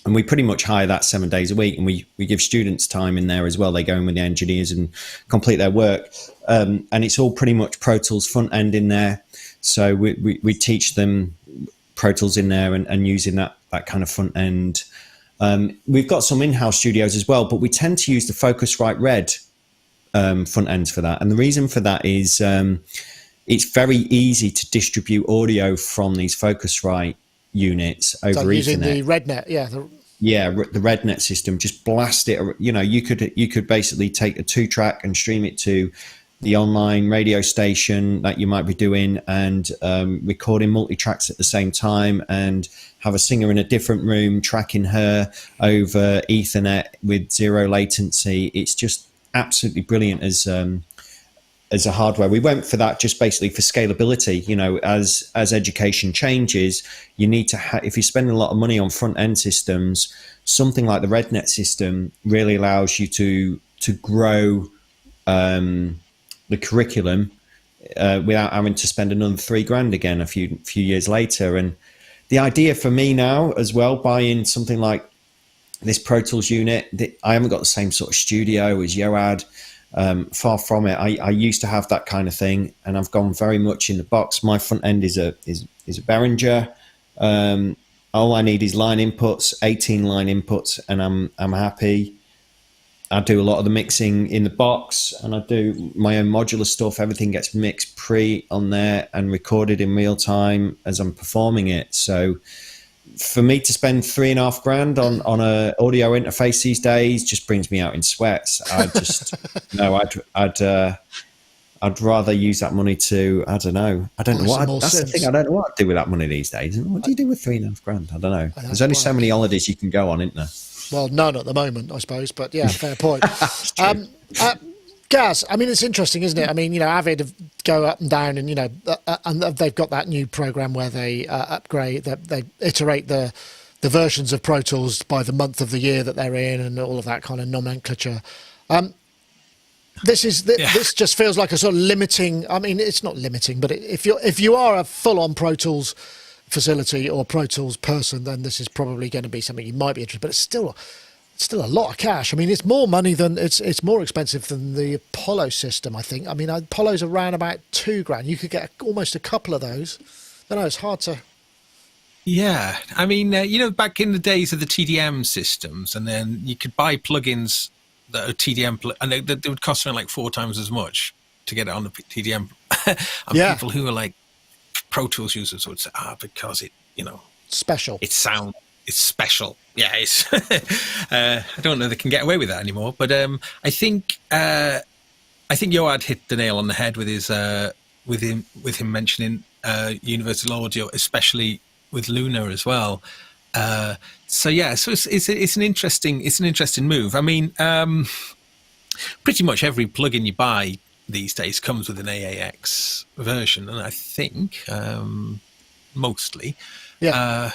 And we pretty much hire that 7 days a week. And we give students time in there as well. They go in with the engineers and complete their work. And it's all pretty much Pro Tools front end in there. So we teach them Pro Tools in there and using that kind of front end. We've got some in-house studios as well, but we tend to use the Focusrite Red front ends for that. And the reason for that is it's very easy to distribute audio from these Focusrite units over Ethernet. Using the RedNet, the RedNet system, just blast it. You could basically take a 2-track and stream it to the online radio station that you might be doing, and recording multi-tracks at the same time, and have a singer in a different room tracking her over Ethernet with 0 latency. It's just absolutely brilliant as a hardware. We went for that just basically for scalability. As education changes, you need to if you're spending a lot of money on front end systems, something like the RedNet system really allows you to grow the curriculum without having to spend another $3,000 again a few years later. And the idea for me now as well, buying something like this Pro Tools unit, I haven't got the same sort of studio as Yoad. Far from it. I used to have that kind of thing, and I've gone very much in the box. My front end is a Behringer. All I need is line inputs, 18 line inputs, and I'm happy. I do a lot of the mixing in the box, and I do my own modular stuff. Everything gets mixed pre on there and recorded in real time as I'm performing it. So for me to spend $3,500 on a audio interface these days just brings me out in sweats. I'd rather use that money to, I don't know what. That's the thing. I don't know what I'd do with that money these days. What do you do with $3,500? I don't know. There's only so many holidays you can go on, isn't there? Well, none at the moment, I suppose. But yeah, fair point. Gaz, I mean, it's interesting, isn't it? I mean, AVID go up and down, and and they've got that new program where they upgrade, they iterate the versions of Pro Tools by the month of the year that they're in, and all of that kind of nomenclature. This just feels like a sort of limiting. I mean, it's not limiting, but if you are a full-on Pro Tools facility or Pro Tools person, then this is probably going to be something you might be interested. But it's still still a lot of cash. I mean, it's more money than it's more expensive than the Apollo system, I think. I mean, Apollo's around about $2,000. You could get almost a couple of those. I don't know, it's hard to. Yeah, I mean, back in the days of the TDM systems, and then you could buy plugins that are TDM, and they would cost something like 4 times as much to get it on the TDM. And people who are like Pro Tools users would say, because it, Special. It's special. Yeah, it's. I don't know they can get away with that anymore, but I think Yoad hit the nail on the head with his with him mentioning universal audio, especially with Luna as well. So it's an interesting move. I mean, pretty much every plugin you buy these days comes with an AAX version, and I think mostly. Yeah.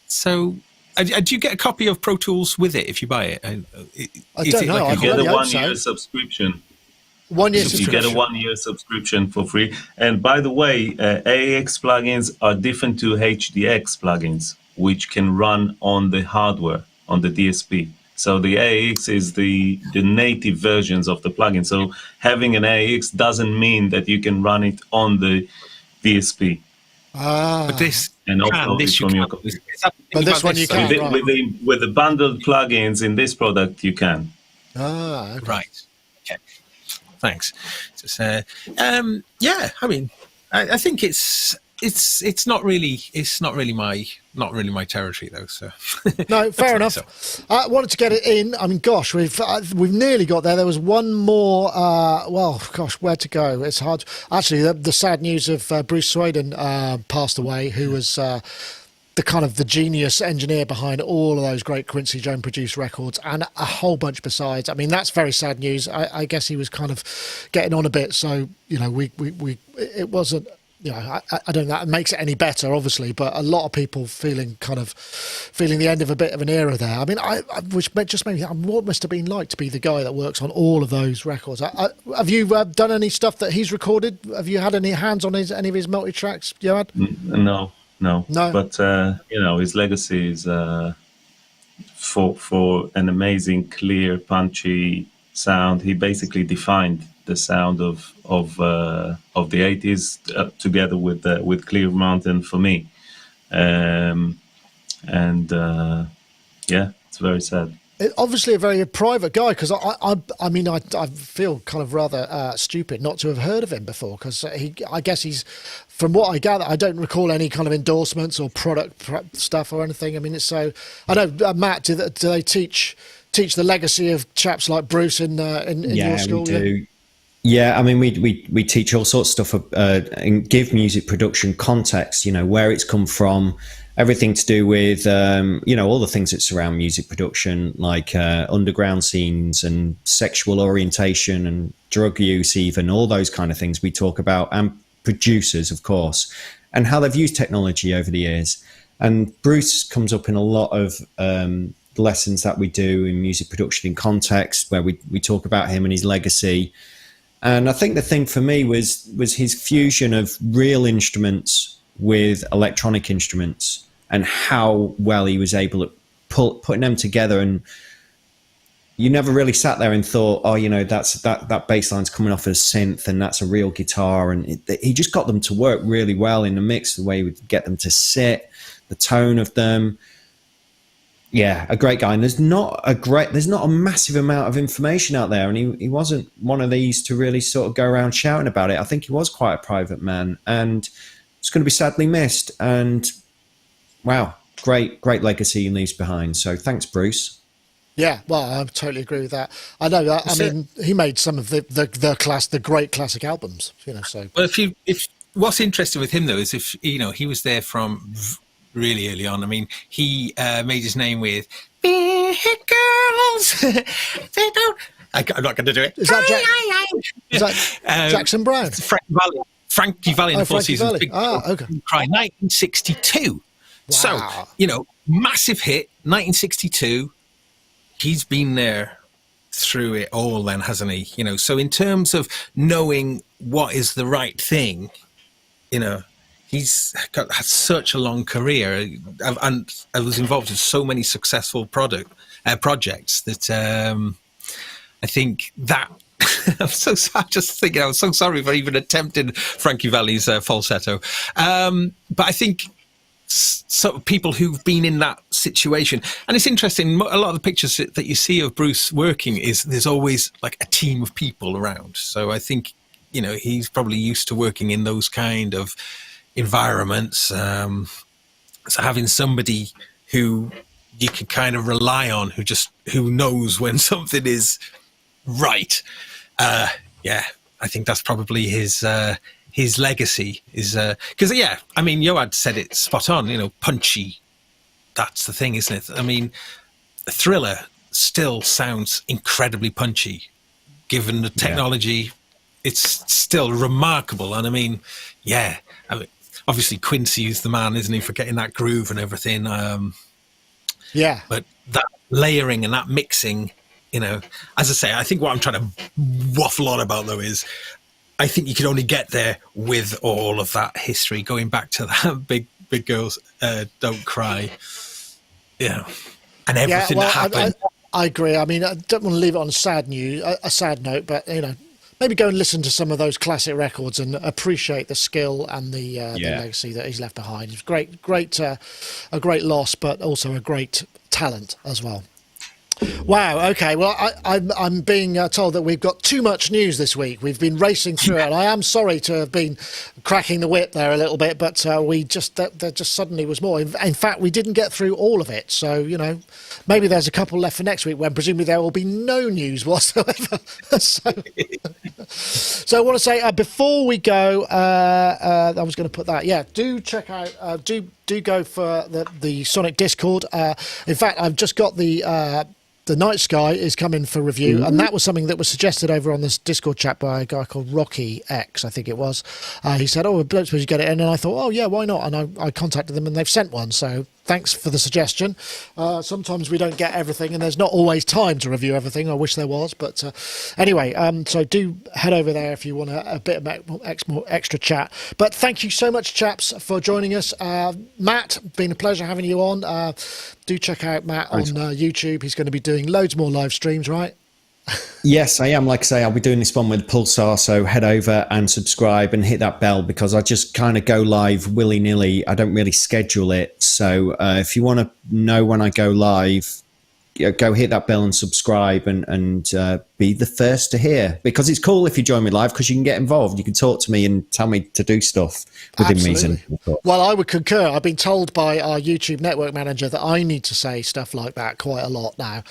So, do you get a copy of Pro Tools with it if you buy it? I don't know. You get a 1 year subscription. 1 year You get a 1 year subscription for free. And by the way, AAX plugins are different to HDX plugins, which can run on the hardware, on the DSP. So the AAX is the native versions of the plugin. So having an AAX doesn't mean that you can run it on the DSP. But this and also from your but this one you can. With the bundled plugins in this product, you can. Okay. Right. Okay. Thanks. I mean, I think it's not really my territory though. So no, fair enough. So. I wanted to get it in. I mean, gosh, we've nearly got there. There was one more. Where to go? It's hard. Actually, the sad news of Bruce Swedien passed away, who was the genius engineer behind all of those great Quincy Jones produced records and a whole bunch besides. I mean, that's very sad news. I guess he was kind of getting on a bit, so it wasn't. I don't know that makes it any better, obviously, but a lot of people feeling the end of a bit of an era there. I mean, which just made me think, what must have been like to be the guy that works on all of those records. Have you done any stuff that he's recorded? Have you had any hands on any of his multi-tracks, Yoad? No. But his legacy is for an amazing, clear, punchy sound. He basically defined the sound of the 80s together with Clear Mountain for me, it's very sad. Obviously a very private guy, because I feel kind of rather stupid not to have heard of him before, because I guess he's, from what I gather, I don't recall any kind of endorsements or product stuff or anything. I mean, it's so, I know, Matt, do they teach the legacy of chaps like Bruce in your school? We do. Yeah, I mean, we teach all sorts of stuff and give music production context, where it's come from, everything to do with, all the things that surround music production, like underground scenes and sexual orientation and drug use, even all those kind of things we talk about, and producers, of course, and how they've used technology over the years. And Bruce comes up in a lot of lessons that we do in music production in context, where we talk about him and his legacy. And I think the thing for me was his fusion of real instruments with electronic instruments, and how well he was able to putting them together. And you never really sat there and thought, that bass line's coming off as synth and that's a real guitar. And he just got them to work really well in the mix, the way he would get them to sit, the tone of them. Yeah, a great guy. And there's not a massive amount of information out there, and he wasn't one of these to really sort of go around shouting about it. I think he was quite a private man, and it's going to be sadly missed. And wow, great legacy he leaves behind. So thanks, Bruce. Yeah, well, I totally agree with that. I know that. I mean, he made some of the great classic albums. So. Well, if what's interesting with him though is if he was there from really early on. I mean, he made his name with "Big Girls." They don't. I'm not going to do it. Is that Jackson Brown? Frankie Valli in the Four Seasons. Okay. Cry, 1962. Wow. So, massive hit, 1962. He's been there through it all then, hasn't he? So in terms of knowing what is the right thing, had such a long career, and I was involved in so many successful projects that I think that I'm so sad just thinking. I was so sorry for even attempting Frankie Valli's falsetto, but I think so people who've been in that situation, and it's interesting. A lot of the pictures that you see of Bruce working is there's always like a team of people around. So I think he's probably used to working in those kind of environments. So having somebody who you can kind of rely on, who knows when something is right. I think that's probably his legacy is because Yoad said it spot on. Punchy. That's the thing, isn't it? I mean, Thriller still sounds incredibly punchy, given the technology. Yeah. It's still remarkable, and I mean, obviously Quincy is the man, isn't he, for getting that groove and everything. But that layering and that mixing. As I say, I think what I'm trying to waffle on about, though, is I think you could only get there with all of that history, going back to that big girls don't cry, and everything that happened. I agree. I mean, I don't want to leave it on a sad note, but maybe go and listen to some of those classic records and appreciate the skill and the legacy that he's left behind. It's a great loss, but also a great talent as well. Wow. Okay. Well, I'm being told that we've got too much news this week. We've been racing through it, and I am sorry to have been cracking the whip there a little bit, but there just suddenly was more. In fact, we didn't get through all of it. So maybe there's a couple left for next week when presumably there will be no news whatsoever. So I want to say before we go, I was going to put that. Yeah, do check out. Do go for the Sonic Discord. In fact, I've just got the Night Sky is coming for review, and that was something that was suggested over on this Discord chat by a guy called Rocky X, I think it was. He said, I don't suppose you get it in, and I thought, oh yeah, why not? And I contacted them, and they've sent one, so thanks for the suggestion. Sometimes we don't get everything, and there's not always time to review everything. I wish there was, but anyway, so do head over there if you want a bit of more extra chat. But thank you so much, chaps, for joining us. Matt, been a pleasure having you on. Do check out Matt on YouTube. He's going to be doing loads more live streams, right? Yes, I am. Like I say, I'll be doing this one with Pulsar, so head over and subscribe and hit that bell, because I just kind of go live willy-nilly. I don't really schedule it. So if you want to know when I go live, go hit that bell and subscribe and be the first to hear, because it's cool if you join me live, because you can get involved. You can talk to me and tell me to do stuff within reason. Well, I would concur. I've been told by our YouTube network manager that I need to say stuff like that quite a lot now.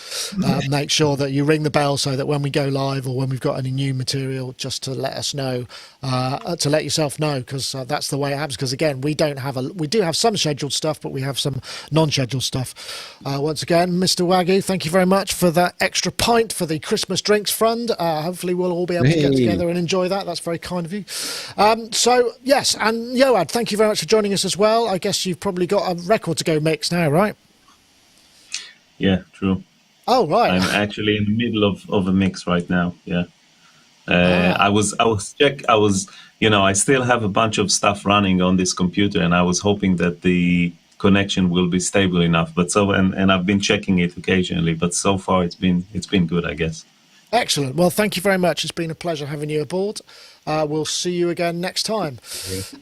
Make sure that you ring the bell so that when we go live or when we've got any new material, just to let us know, to let yourself know, because that's the way it happens. Because again, we do have some scheduled stuff, but we have some non-scheduled stuff. Once again, Mr. Wagyu, thank you very much for that extra pint for the Christmas drinks fund. Hopefully we'll all be able to get together and enjoy that. That's very kind of you. So yes, and Yoad, thank you very much for joining us as well. I guess you've probably got a record to go mix now, right? Yeah, true. Oh, right. I'm actually in the middle of a mix right now. Yeah. I still have a bunch of stuff running on this computer, and I was hoping that the connection will be stable enough. But and I've been checking it occasionally, but so far it's been good, I guess. Excellent. Well, thank you very much. It's been a pleasure having you aboard. We'll see you again next time.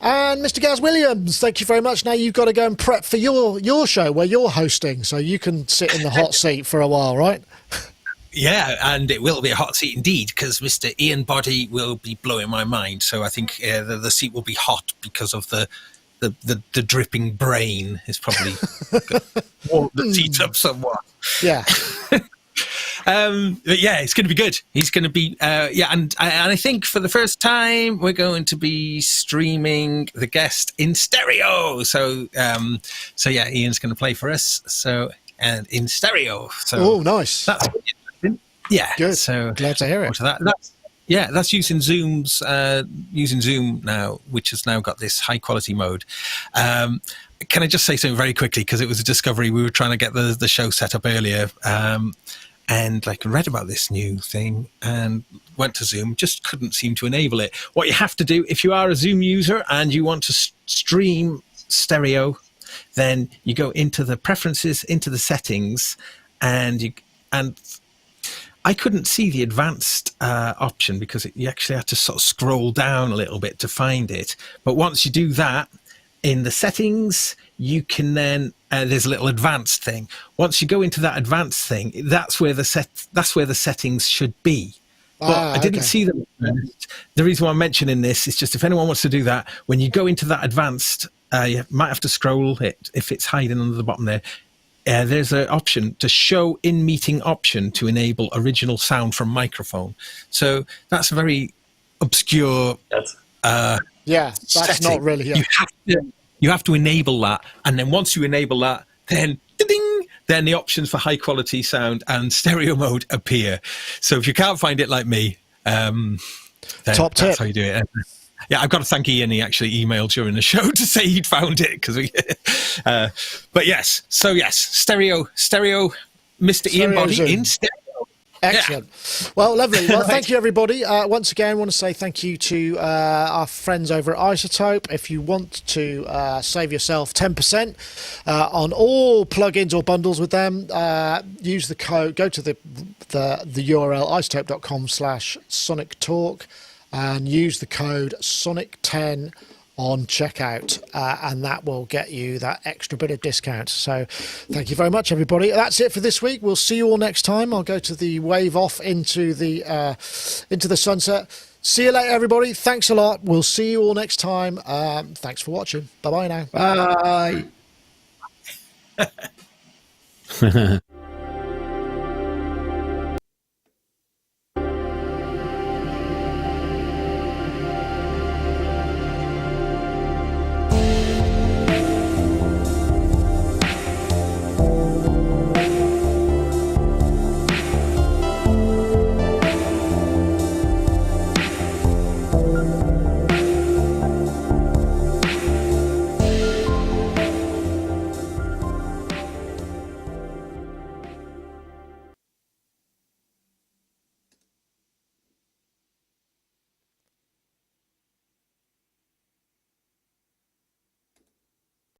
And Mr. Gaz Williams, thank you very much. Now you've got to go and prep for your show where you're hosting, so you can sit in the hot seat for a while, right? Yeah, and it will be a hot seat indeed, because Mr. Ian Boddy will be blowing my mind. So I think the seat will be hot because of the dripping brain is probably warmed the seat up somewhat. Yeah. But yeah, it's going to be good. He's going to be and I think for the first time we're going to be streaming the guest in stereo. So yeah, Ian's going to play for us. So and in stereo. So nice. That's interesting. Yeah, good. So glad to hear it. That's using Zoom now, which has now got this high quality mode. Can I just say something very quickly, because it was a discovery. We were trying to get the show set up earlier. and like read about this new thing and went to Zoom, just couldn't seem to enable it. What you have to do if you are a Zoom user and you want to stream stereo, then you go into the preferences, into the settings, and I couldn't see the advanced option because you actually had to sort of scroll down a little bit to find it. But once you do that, in the settings, you can then there's a little advanced thing. Once you go into that advanced thing, that's where the settings should be. But I didn't see them. The reason why I'm mentioning this is just if anyone wants to do that, when you go into that advanced, you might have to scroll it if it's hiding under the bottom there. There's an option to show in meeting option to enable original sound from microphone. So that's a very obscure. That's setting. not really. Yeah. You have to enable that, and then once you enable that, then ding, then the options for high quality sound and stereo mode appear. So if you can't find it like me, then Top tip. that's how you do it. Yeah, I've got to thank Ian. He actually emailed during the show to say he'd found it because we. But yes, stereo, Mr. Ian Body Zoom. in stereo. Excellent. Yeah. Well, lovely. Well, thank you, everybody. Once again, I want to say thank you to our friends over at Isotope. If you want to save yourself 10% on all plugins or bundles with them, use the code. Go to the URL isotope.com/Sonic and use the code Sonic10 on checkout, and that will get you that extra bit of discount. So thank you very much, everybody. That's it for this week. We'll see you all next time. I'll go to the wave off into the sunset. See you later, everybody. Thanks a lot. We'll see you all next time. Thanks for watching. Bye-bye now. Bye.